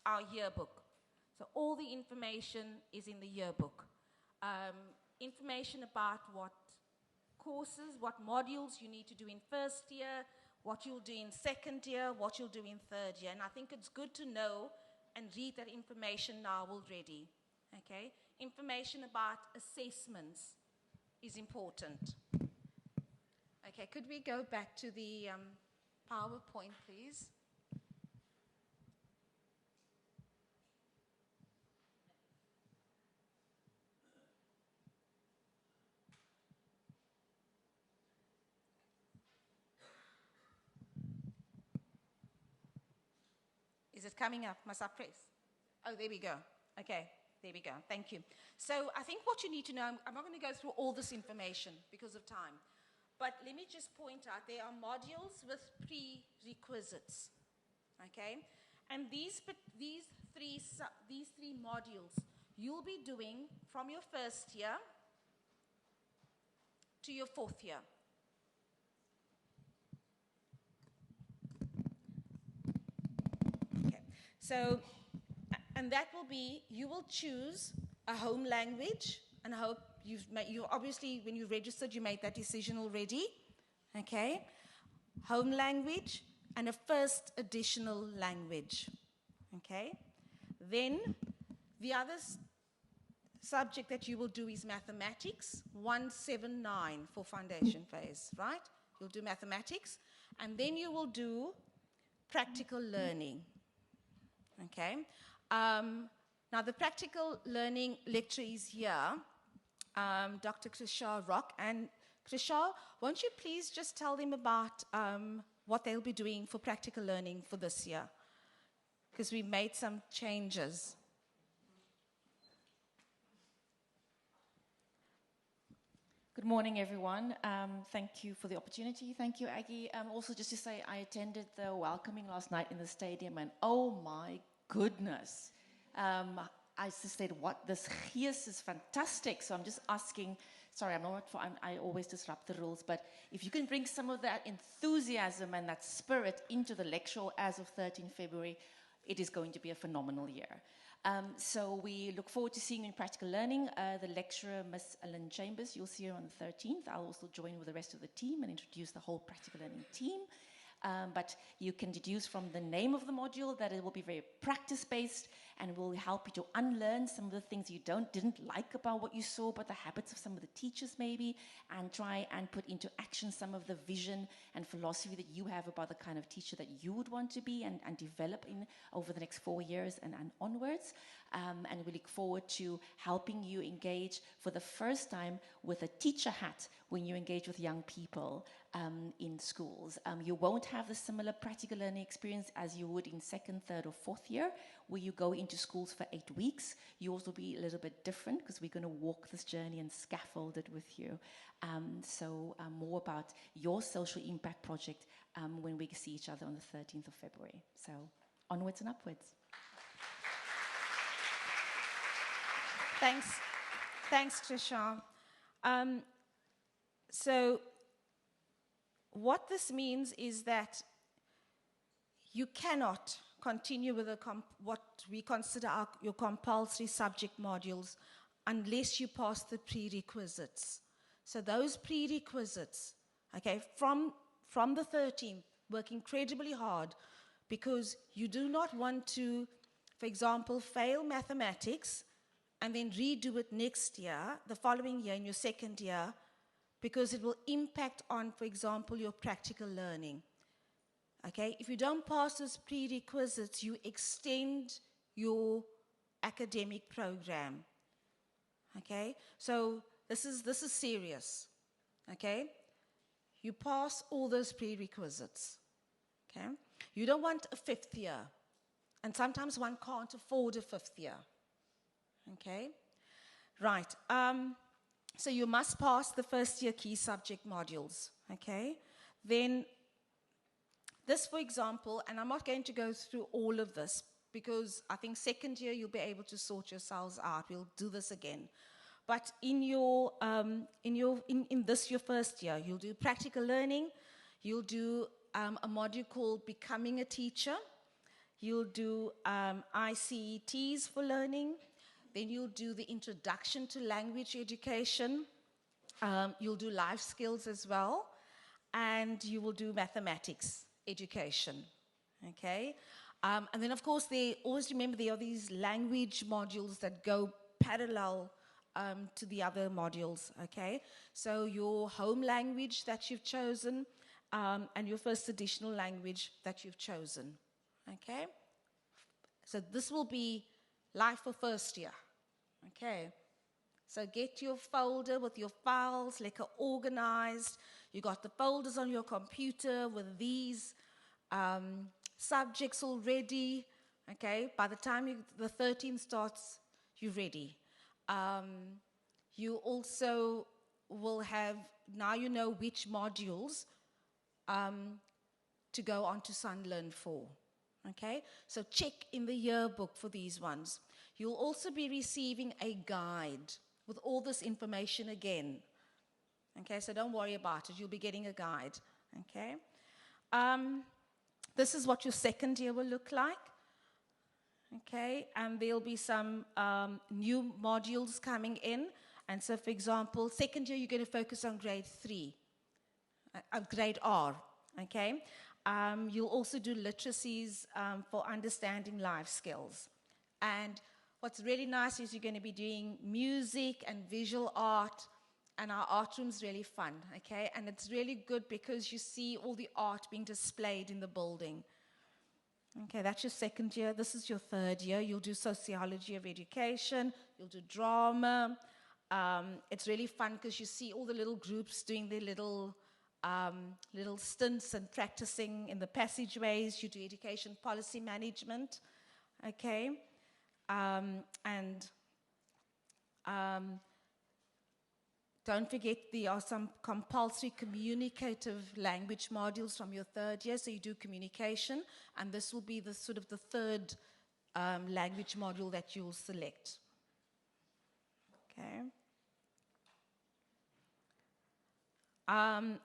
our yearbook. So all the information is in the yearbook. Information about what courses, what modules you need to do in first year, what you'll do in second year, what you'll do in third year. And I think it's good to know and read that information now already. Okay? Information about assessments is important. Okay, could we go back to the PowerPoint, please? Is it coming up? Must I press? Oh, there we go. Okay, there we go. Thank you. So I think what you need to know, I'm not going to go through all this information because of time, but let me just point out there are modules with prerequisites, okay? And these three modules you'll be doing from your first year to your fourth year. Okay, so, and that will be, you will choose a home language, and I hope you obviously, when you registered, you made that decision already, okay? Home language and a first additional language, okay? Then the other subject that you will do is mathematics, 179 for foundation phase, right? You'll do mathematics, and then you will do practical learning, okay? Now, the practical learning lecturer is here, Dr. Krisha Rock. And Krisha, won't you please just tell them about what they'll be doing for practical learning for this year? Because we made some changes. Good morning, everyone. Thank you for the opportunity. Thank you, Aggie. Also, just to say, I attended the welcoming last night in the stadium, and oh my goodness. I just said, what, this gees is fantastic. So I'm just asking, sorry, I always disrupt the rules, but if you can bring some of that enthusiasm and that spirit into the lecture as of 13 February, it is going to be a phenomenal year. So we look forward to seeing you in practical learning. The lecturer, Miss Ellen Chambers, you'll see her on the 13th. I'll also join with the rest of the team and introduce the whole practical learning team. But you can deduce from the name of the module that it will be very practice-based and will help you to unlearn some of the things you didn't like about what you saw, but the habits of some of the teachers maybe, and try and put into action some of the vision and philosophy that you have about the kind of teacher that you would want to be and develop in over the next 4 years and onwards. And we look forward to helping you engage for the first time with a teacher hat when you engage with young people in schools. You won't have the similar practical learning experience as you would in second, third, or fourth year, where you go into schools for 8 weeks. You also be a little bit different because we're going to walk this journey and scaffold it with you. So more about your social impact project when we see each other on the 13th of February. So onwards and upwards. Thanks, Trisha. So what this means is that you cannot continue with what we consider your compulsory subject modules unless you pass the prerequisites. So those prerequisites, okay, from the 13th, work incredibly hard because you do not want to, for example, fail mathematics and then redo it next year, the following year in your second year, because it will impact on, for example, your practical learning. Okay, if you don't pass those prerequisites, you extend your academic program. Okay, so this is serious. Okay, you pass all those prerequisites. Okay, you don't want a fifth year, and sometimes one can't afford a fifth year. Okay, right. So you must pass the first year key subject modules. Okay, then this, for example, and I'm not going to go through all of this because I think second year you'll be able to sort yourselves out. We'll do this again. But in this your first year, you'll do practical learning. You'll do a module called Becoming a Teacher. You'll do ICETs for learning. Then you'll do the Introduction to Language Education. You'll do life skills as well. And you will do mathematics education. Okay? And then, of course, always remember there are these language modules that go parallel to the other modules. Okay? So your home language that you've chosen and your first additional language that you've chosen. Okay? So this will be life for first year. Okay, so get your folder with your files, like organized. You got the folders on your computer with these subjects already. Okay, by the time the 13th starts, you're ready. You also will have, now you know which modules to go on to Sunlearn for. Okay, so check in the yearbook for these ones. You'll also be receiving a guide with all this information again. Okay, so don't worry about it. You'll be getting a guide. Okay, this is what your second year will look like. Okay, and there'll be some new modules coming in. And so, for example, second year you're going to focus on grade 3, grade R. Okay. You'll also do literacies for understanding life skills. And what's really nice is you're going to be doing music and visual art, and our art room's really fun, okay? And it's really good because you see all the art being displayed in the building. Okay, that's your second year. This is your third year. You'll do sociology of education. You'll do drama. It's really fun because you see all the little groups doing their little stints and practicing in the passageways. You do education policy management, okay? Don't forget there are some compulsory communicative language modules from your third year, so you do communication, and this will be the sort of the third language module that you'll select, okay?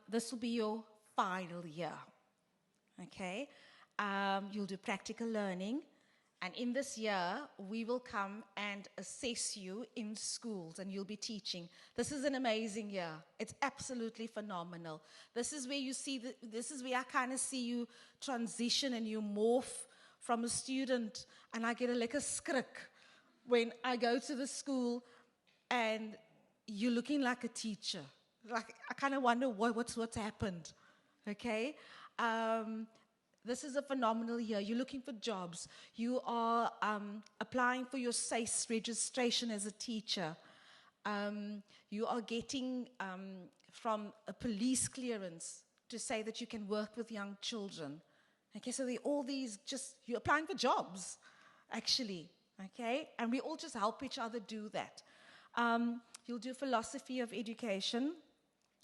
This will be your final year, okay? You'll do practical learning, and in this year, we will come and assess you in schools, and you'll be teaching. This is an amazing year. It's absolutely phenomenal. This is where you see, this is where I kind of see you transition and you morph from a student, and I get a lekker skrik when I go to the school and you're looking like a teacher. Like, I kind of wonder what's happened, okay? This is a phenomenal year. You're looking for jobs. You are applying for your SACE registration as a teacher. You are getting from a police clearance to say that you can work with young children. Okay, so all these you're applying for jobs, actually, okay? And we all just help each other do that. You'll do philosophy of education,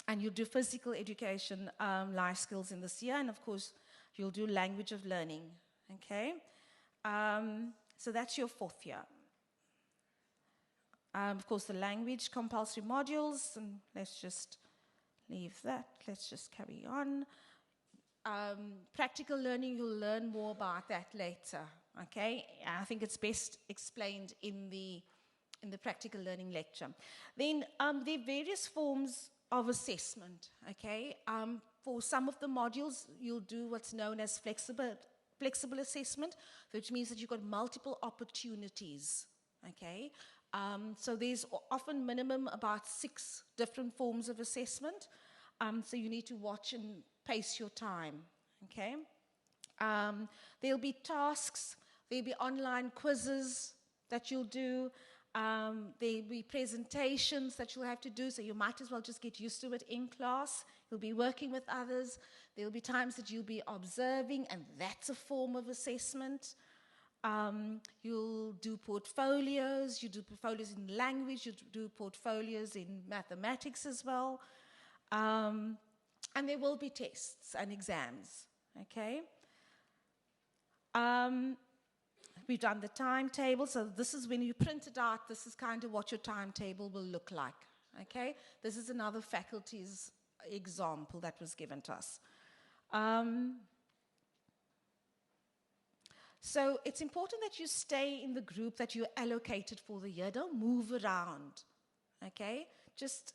and you'll do physical education, life skills in this year, and of course, you'll do language of learning, okay? So that's your fourth year. Of course, the language compulsory modules, and let's just leave that. Let's just carry on. Practical learning, you'll learn more about that later, okay? I think it's best explained in the practical learning lecture. Then there are various forms of assessment, okay? For some of the modules, you'll do what's known as flexible assessment, which means that you've got multiple opportunities, okay? So there's often minimum about 6 different forms of assessment, so you need to watch and pace your time, okay? There'll be tasks, there'll be online quizzes that you'll do, there'll be presentations that you'll have to do, so you might as well just get used to it in class. You'll be working with others. There'll be times that you'll be observing, and that's a form of assessment. You'll do portfolios. You do portfolios in language. You do portfolios in mathematics as well. And there will be tests and exams, okay? We've done the timetable, so this is when you print it out, this is kind of what your timetable will look like, okay? This is another faculty's example that was given to us. So it's important that you stay in the group that you're allocated for the year. Don't move around, okay? Just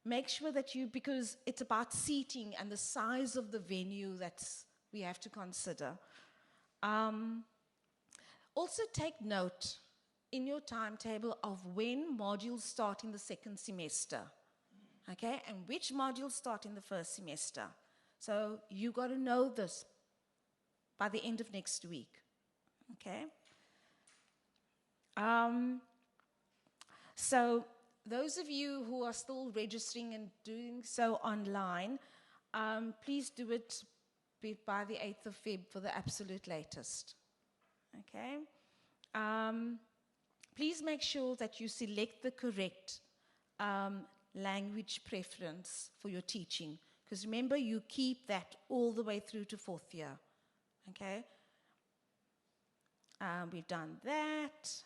make sure that because it's about seating and the size of the venue that we have to consider. Also take note in your timetable of when modules start in the second semester, okay? And which modules start in the first semester. So you got to know this by the end of next week, okay? So those of you who are still registering and doing so online, please do it by the 8th of Feb for the absolute latest. Okay? Please make sure that you select the correct language preference for your teaching. Because remember, you keep that all the way through to 4th year. Okay? We've done that.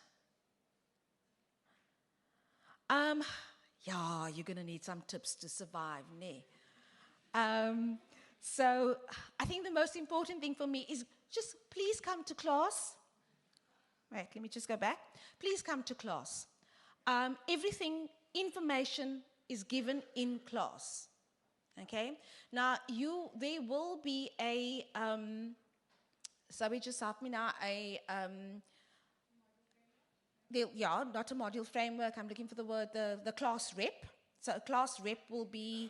Yeah, you're going to need some tips to survive, ne? So I think the most important thing for me is just please come to class. Wait, let me just go back. Please come to class. Information is given in class. Okay? Now, there will be a, Sabi just help me now, not a module framework, I'm looking for the word, the class rep. So a class rep will be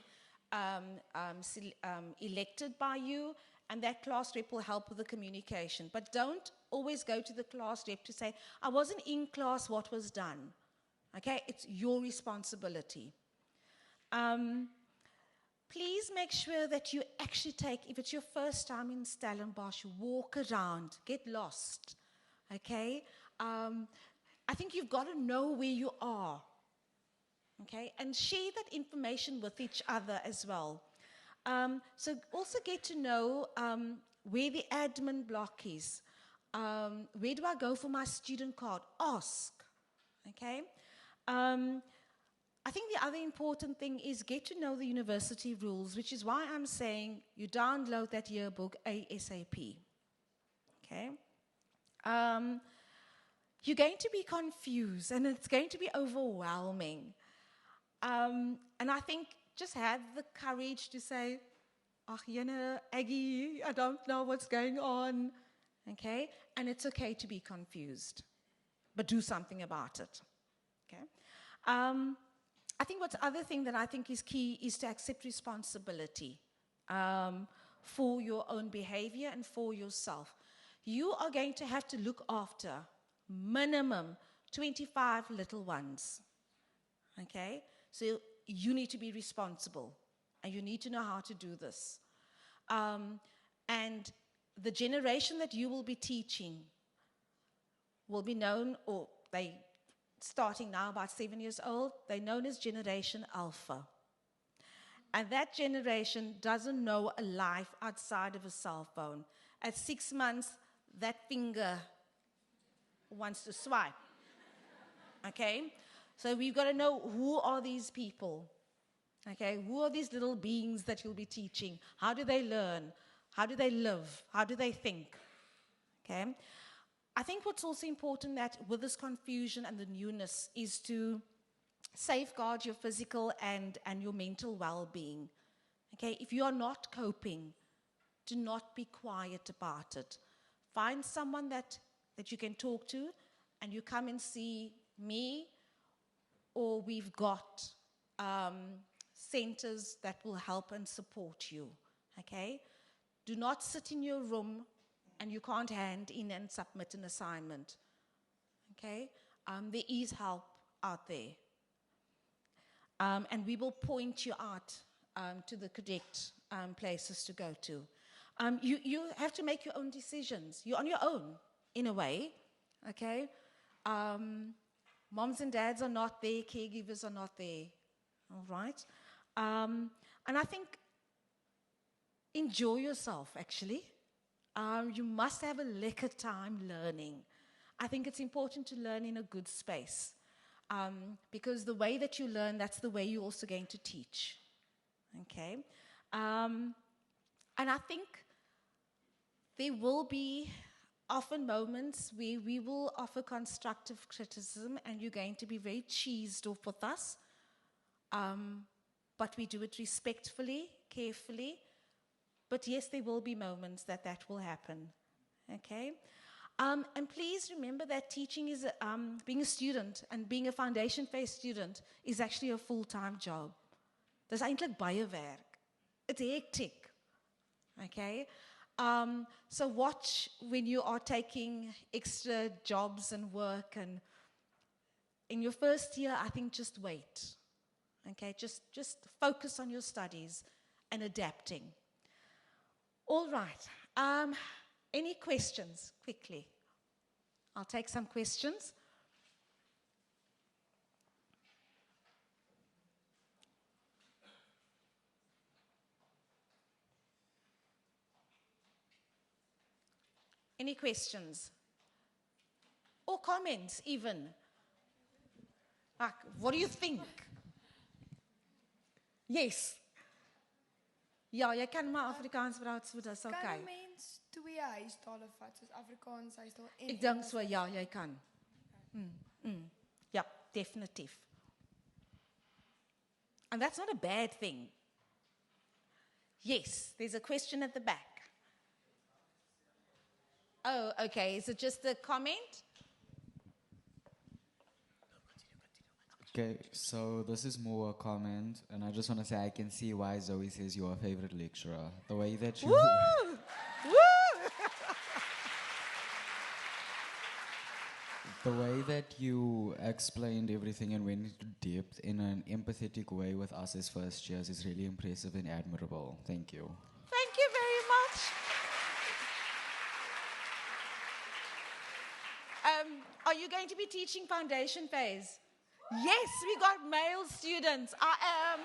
elected by you, and that class rep will help with the communication. But don't always go to the class rep to say, I wasn't in class, what was done? Okay, it's your responsibility. Please make sure that you actually take, if it's your first time in Stellenbosch, walk around, get lost, okay? I think you've got to know where you are, okay? And share that information with each other as well. So also get to know where the admin block is. Where do I go for my student card? Ask, okay? I think the other important thing is get to know the university rules, which is why I'm saying you download that yearbook ASAP. Okay? You're going to be confused, and it's going to be overwhelming. And I think just have the courage to say, Aggie, I don't know what's going on. Okay? And it's okay to be confused, but do something about it. Okay? I think what's the other thing that I think is key is to accept responsibility for your own behavior and for yourself. You are going to have to look after minimum 25 little ones. Okay? So you need to be responsible, and you need to know how to do this. And the generation that you will be teaching will be known, or they starting now about 7 years old, they're known as Generation Alpha. And that generation doesn't know a life outside of a cell phone. At 6 months, that finger wants to swipe. Okay? So we've got to know, who are these people? Okay? Who are these little beings that you'll be teaching? How do they learn? How do they live? How do they think? Okay? I think what's also important that with this confusion and the newness is to safeguard your physical and your mental well-being. Okay, if you are not coping, do not be quiet about it. Find someone that you can talk to, and you come and see me, or we've got centers that will help and support you. Okay, do not sit in your room and you can't hand in and submit an assignment. Okay? There is help out there. And we will point you out to the correct places to go to. You have to make your own decisions. You're on your own, in a way. Okay? Moms and dads are not there. Caregivers are not there. All right? And I think enjoy yourself, actually. You must have a lekker time learning. I think it's important to learn in a good space. Because the way that you learn, that's the way you're also going to teach. Okay? And I think there will be often moments where we will offer constructive criticism, and you're going to be very cheesed off with us. But we do it respectfully, carefully. But yes, there will be moments that will happen. Okay? And please remember that teaching is, being a student and being a foundation phase student is actually a full-time job. Dis eintlik baie werk. It's hectic. Okay? So watch when you are taking extra jobs and work, and in your first year, I think just wait. Okay? Just focus on your studies and adapting. All right. Any questions, quickly? I'll take some questions. Any questions? Or comments, even? Like, what do you think? Yes. Ja, jy kan maar Afrikaans praat, so dis okay. Kan 'n mens twee huistale vat, soos Afrikaans huistaal en Ek dink so, ja, jy kan. Ja, definitief. And that's not a bad thing. Yes, there's a question at the back. Oh, okay. Is it just a comment? Okay, so this is more a comment, and I just want to say I can see why Zoe says you're a favorite lecturer. The way that you... Woo! Woo! The way that you explained everything and went into depth in an empathetic way with us as first years is really impressive and admirable. Thank you. Thank you very much. Are you going to be teaching foundation phase? Yes, we got male students. I am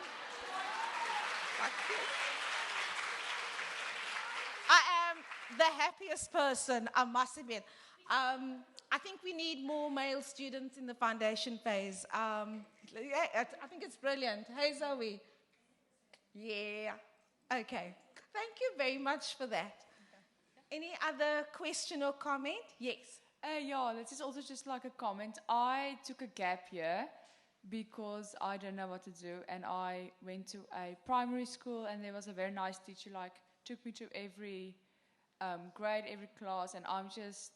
the happiest person, I must admit. I think we need more male students in the foundation phase. Yeah, I think it's brilliant. Hey, Zoe. Yeah. Okay. Thank you very much for that. Any other question or comment? Yes. Yeah, this is also just like a comment. I took a gap year because I didn't know what to do, and I went to a primary school, and there was a very nice teacher, like, took me to every grade, every class, and I'm just,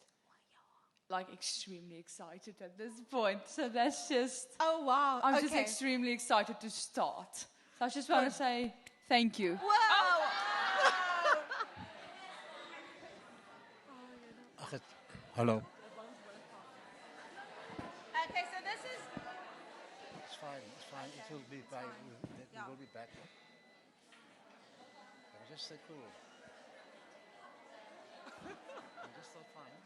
like, extremely excited at this point. So that's just... Oh, wow. I'm just extremely excited to start. So I just want to say thank you. Wow! Hello. Okay, so this is... It's fine. It will be by. We will be back. Just stay cool. I'm just so fine.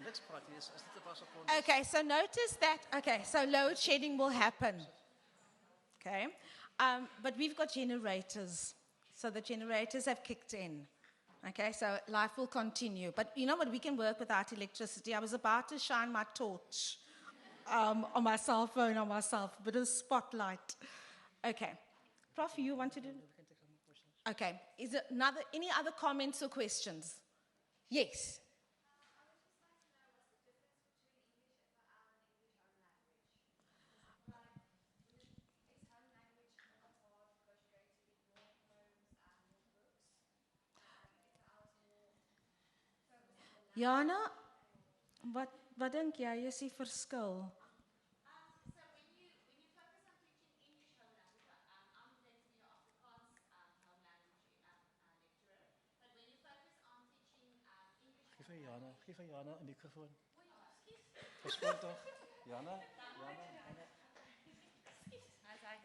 Next part is Okay, so notice that, so load shedding will happen. Okay, but we've got generators. So the generators have kicked in. Okay, so life will continue. But you know what, we can work without electricity. I was about to shine my torch on my cell phone, on myself, a bit of spotlight. Okay, Prof, you want to do? Okay, is there any other comments or questions? Yes. Jana, wat dink jy is die verskil? Geef vir Jana 'n mikrofoon. Verstaan toch? Jana?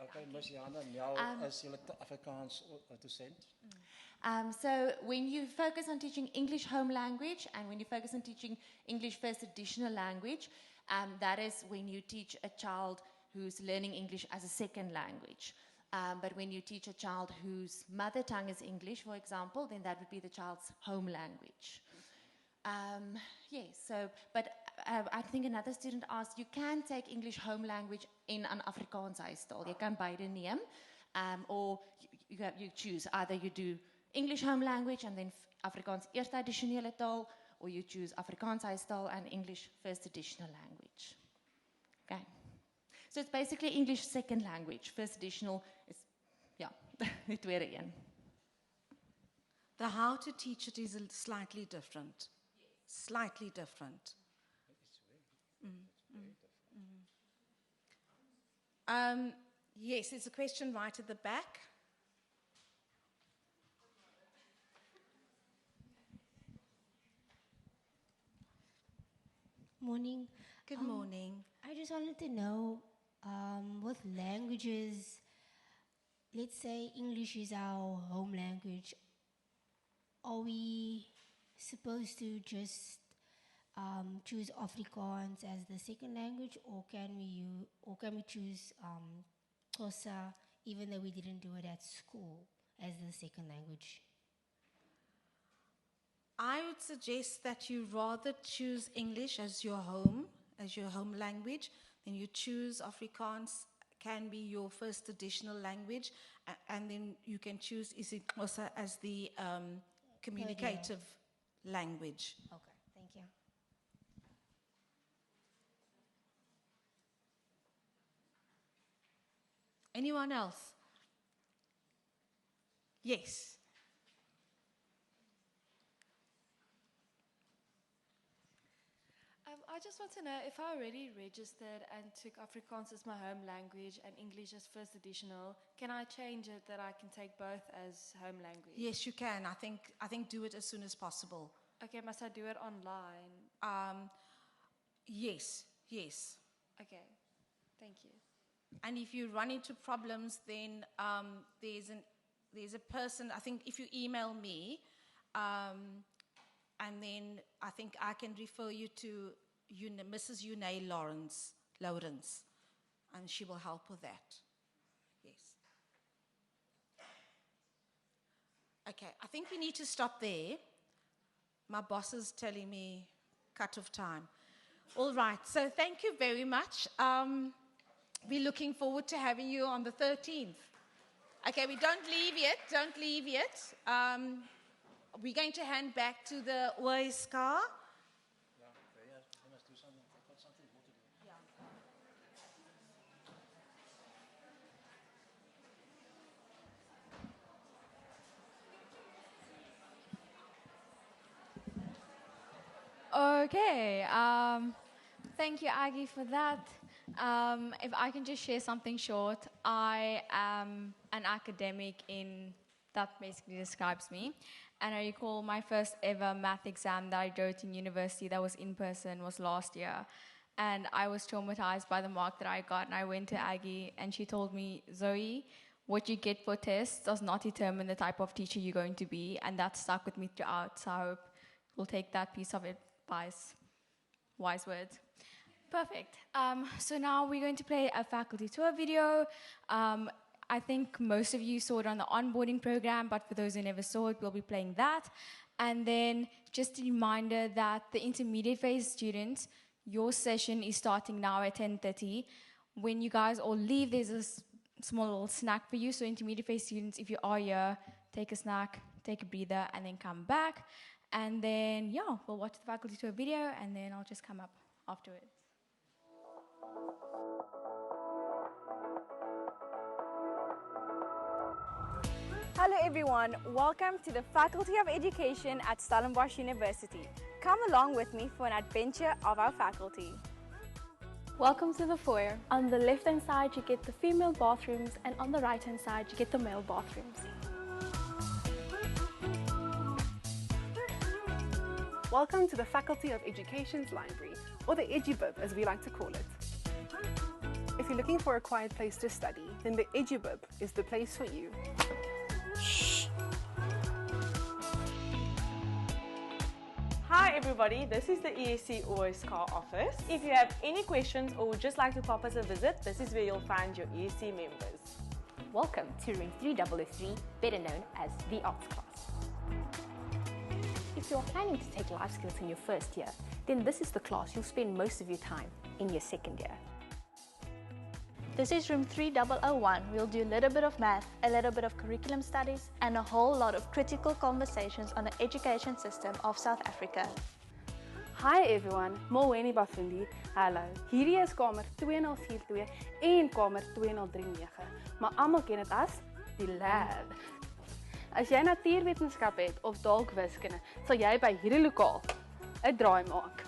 Okay, Miss Jana, Nel is julle Afrikaans docent. So when you focus on teaching English home language and when you focus on teaching English first additional language, that is when you teach a child who's learning English as a second language. But when you teach a child whose mother tongue is English, for example, then that would be the child's home language. Yes, so, but I think another student asked, you can take English home language in an Afrikaans huistaal. You can beide neem, or you choose. Either you do English home language and then Afrikaans eerste addisionele taal, or you choose Afrikaans huistaal and English first additional language. Okay. So it's basically English second language. First additional is, yeah, die tweede een. The how to teach it is slightly different. Slightly different. Yes, there's a question right at the back. Morning. Good morning. I just wanted to know, with languages, let's say English is our home language, are we supposed to just choose Afrikaans as the second language, or can we choose Xhosa even though we didn't do it at school as the second language? I would suggest that you rather choose English as your home language, then you choose Afrikaans can be your first additional language, and then you can choose isiXhosa as the communicative language. Okay, thank you. Anyone else? Yes. I just want to know if I already registered and took Afrikaans as my home language and English as first additional, can I change it that I can take both as home language? Yes, you can. I think do it as soon as possible. Okay, must I do it online? Yes. Okay, thank you. And if you run into problems, then there's a person, I think if you email me, and then I think I can refer you to Mrs. Yune Lawrence, and she will help with that. Yes. Okay, I think we need to stop there. My boss is telling me cut off time. All right, so thank you very much. We're looking forward to having you on the 13th. Okay, we don't leave yet. We're going to hand back to the OISCA. Okay, thank you, Aggie, for that. If I can just share something short, I am an academic that basically describes me. And I recall my first ever math exam that I wrote in university that was in person was last year. And I was traumatized by the mark that I got. And I went to Aggie and she told me, Zoe, what you get for tests does not determine the type of teacher you're going to be. And that stuck with me throughout. So I hope you'll take that piece of advice. Wise words. Perfect. So now we're going to play a faculty tour video. I think most of you saw it on the onboarding program, but for those who never saw it, we'll be playing that. And then just a reminder that the intermediate phase students, your session is starting now at 10:30. When you guys all leave, there's a small little snack for you. So intermediate phase students, if you are here, take a snack, take a breather, and then come back. And then, we'll watch the faculty tour video, and then I'll just come up afterwards. Hello everyone, welcome to the Faculty of Education at Stellenbosch University. Come along with me for an adventure of our faculty. Welcome to the foyer. On the left hand side you get the female bathrooms and on the right hand side you get the male bathrooms. Welcome to the Faculty of Education's library, or the EduBib as we like to call it. If you're looking for a quiet place to study, then the EduBib is the place for you. Hi everybody, this is the ESC OISCA office. If you have any questions or would just like to pop us a visit, this is where you'll find your ESC members. Welcome to room 3003, better known as the arts class. If you're planning to take life skills in your first year, then this is the class you'll spend most of your time in your second year. This is room 3001. We'll do a little bit of math, a little bit of curriculum studies, and a whole lot of critical conversations on the education system of South Africa. Hi everyone, Molweni Bafundi. Hallo. Hierdie is kamer 2042 en kamer 2039. Maar almal ken dit as die lab. As jy natuurwetenskap het of dalk wiskunde, sal jy by hierdie lokaal 'n draai maak.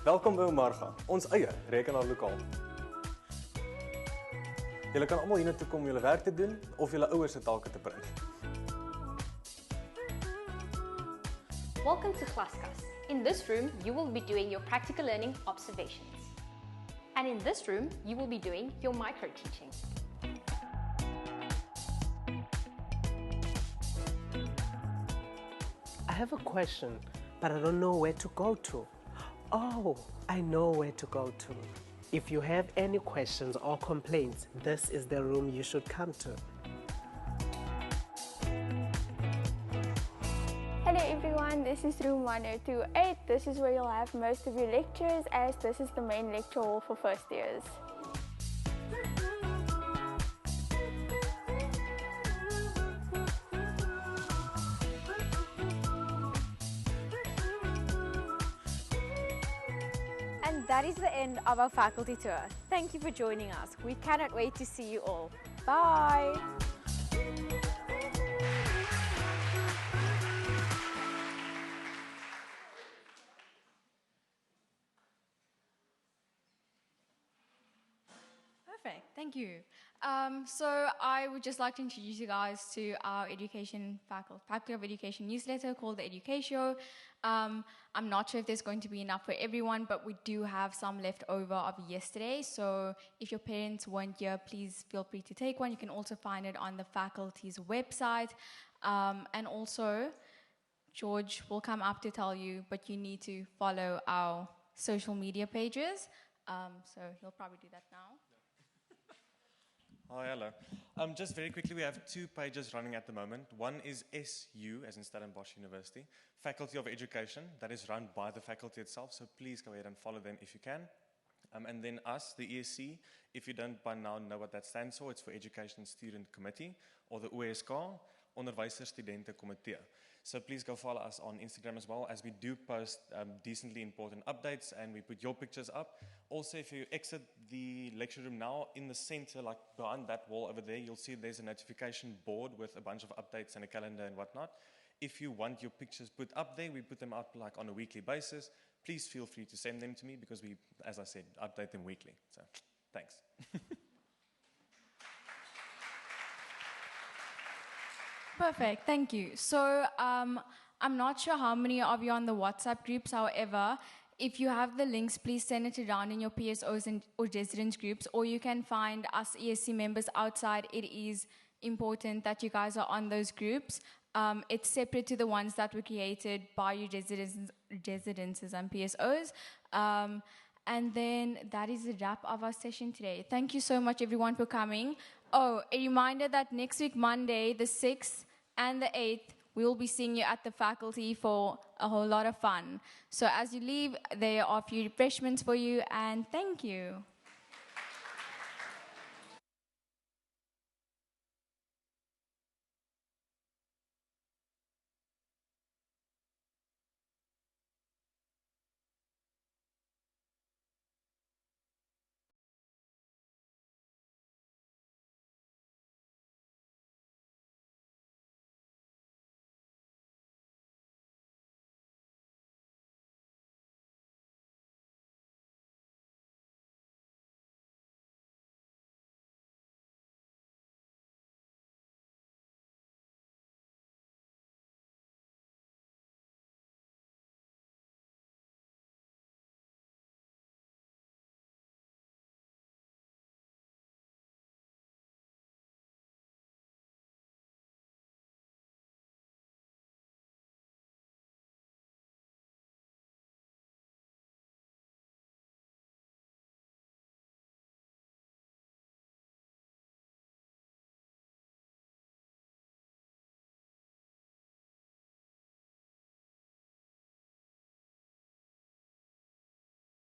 Welkom by Omarga, ons eie rekenaarlokaal. Julle kan almal hiernatoe kom om julle werk te doen of julle ouers se take te bring. Welcome to ClassCast. In this room, you will be doing your practical learning observations. And in this room, you will be doing your micro-teaching. I have a question, but I don't know where to go to. Oh, I know where to go to. If you have any questions or complaints, this is the room you should come to. Hello everyone, this is room 1028. This is where you'll have most of your lectures, as this is the main lecture hall for first years. And that is the end of our faculty tour. Thank you for joining us. We cannot wait to see you all. Bye. Perfect, thank you. So I would just like to introduce you guys to our Faculty of Education newsletter called The Education. I'm not sure if there's going to be enough for everyone, but we do have some left over of yesterday. So if your parents weren't here, please feel free to take one. You can also find it on the faculty's website. And also, George will come up to tell you, but you need to follow our social media pages. So he'll probably do that now. Hi, hello. Just very quickly, we have 2 pages running at the moment. One is SU, as in Stellenbosch University, Faculty of Education, that is run by the faculty itself, so please go ahead and follow them if you can. And then us, the ESC, if you don't by now know what that stands for, it's for Education Student Committee, or the OSK, Onderwyser Studenten Komitee. So please go follow us on Instagram as well, as we do post decently important updates, and we put your pictures up. Also, if you exit the lecture room now, in the center, like behind that wall over there, you'll see there's a notification board with a bunch of updates and a calendar and whatnot. If you want your pictures put up there, we put them up like on a weekly basis. Please feel free to send them to me, because we, as I said, update them weekly. So, thanks. Perfect, thank you. So I'm not sure how many of you are on the WhatsApp groups. However, if you have the links, please send it around in your PSOs or residence groups, or you can find us ESC members outside. It is important that you guys are on those groups. It's separate to the ones that were created by your residences and PSOs. And then that is the wrap of our session today. Thank you so much, everyone, for coming. Oh, a reminder that next week, Monday, the 6th and the 8th, we will be seeing you at the faculty for a whole lot of fun. So as you leave, there are a few refreshments for you, and thank you.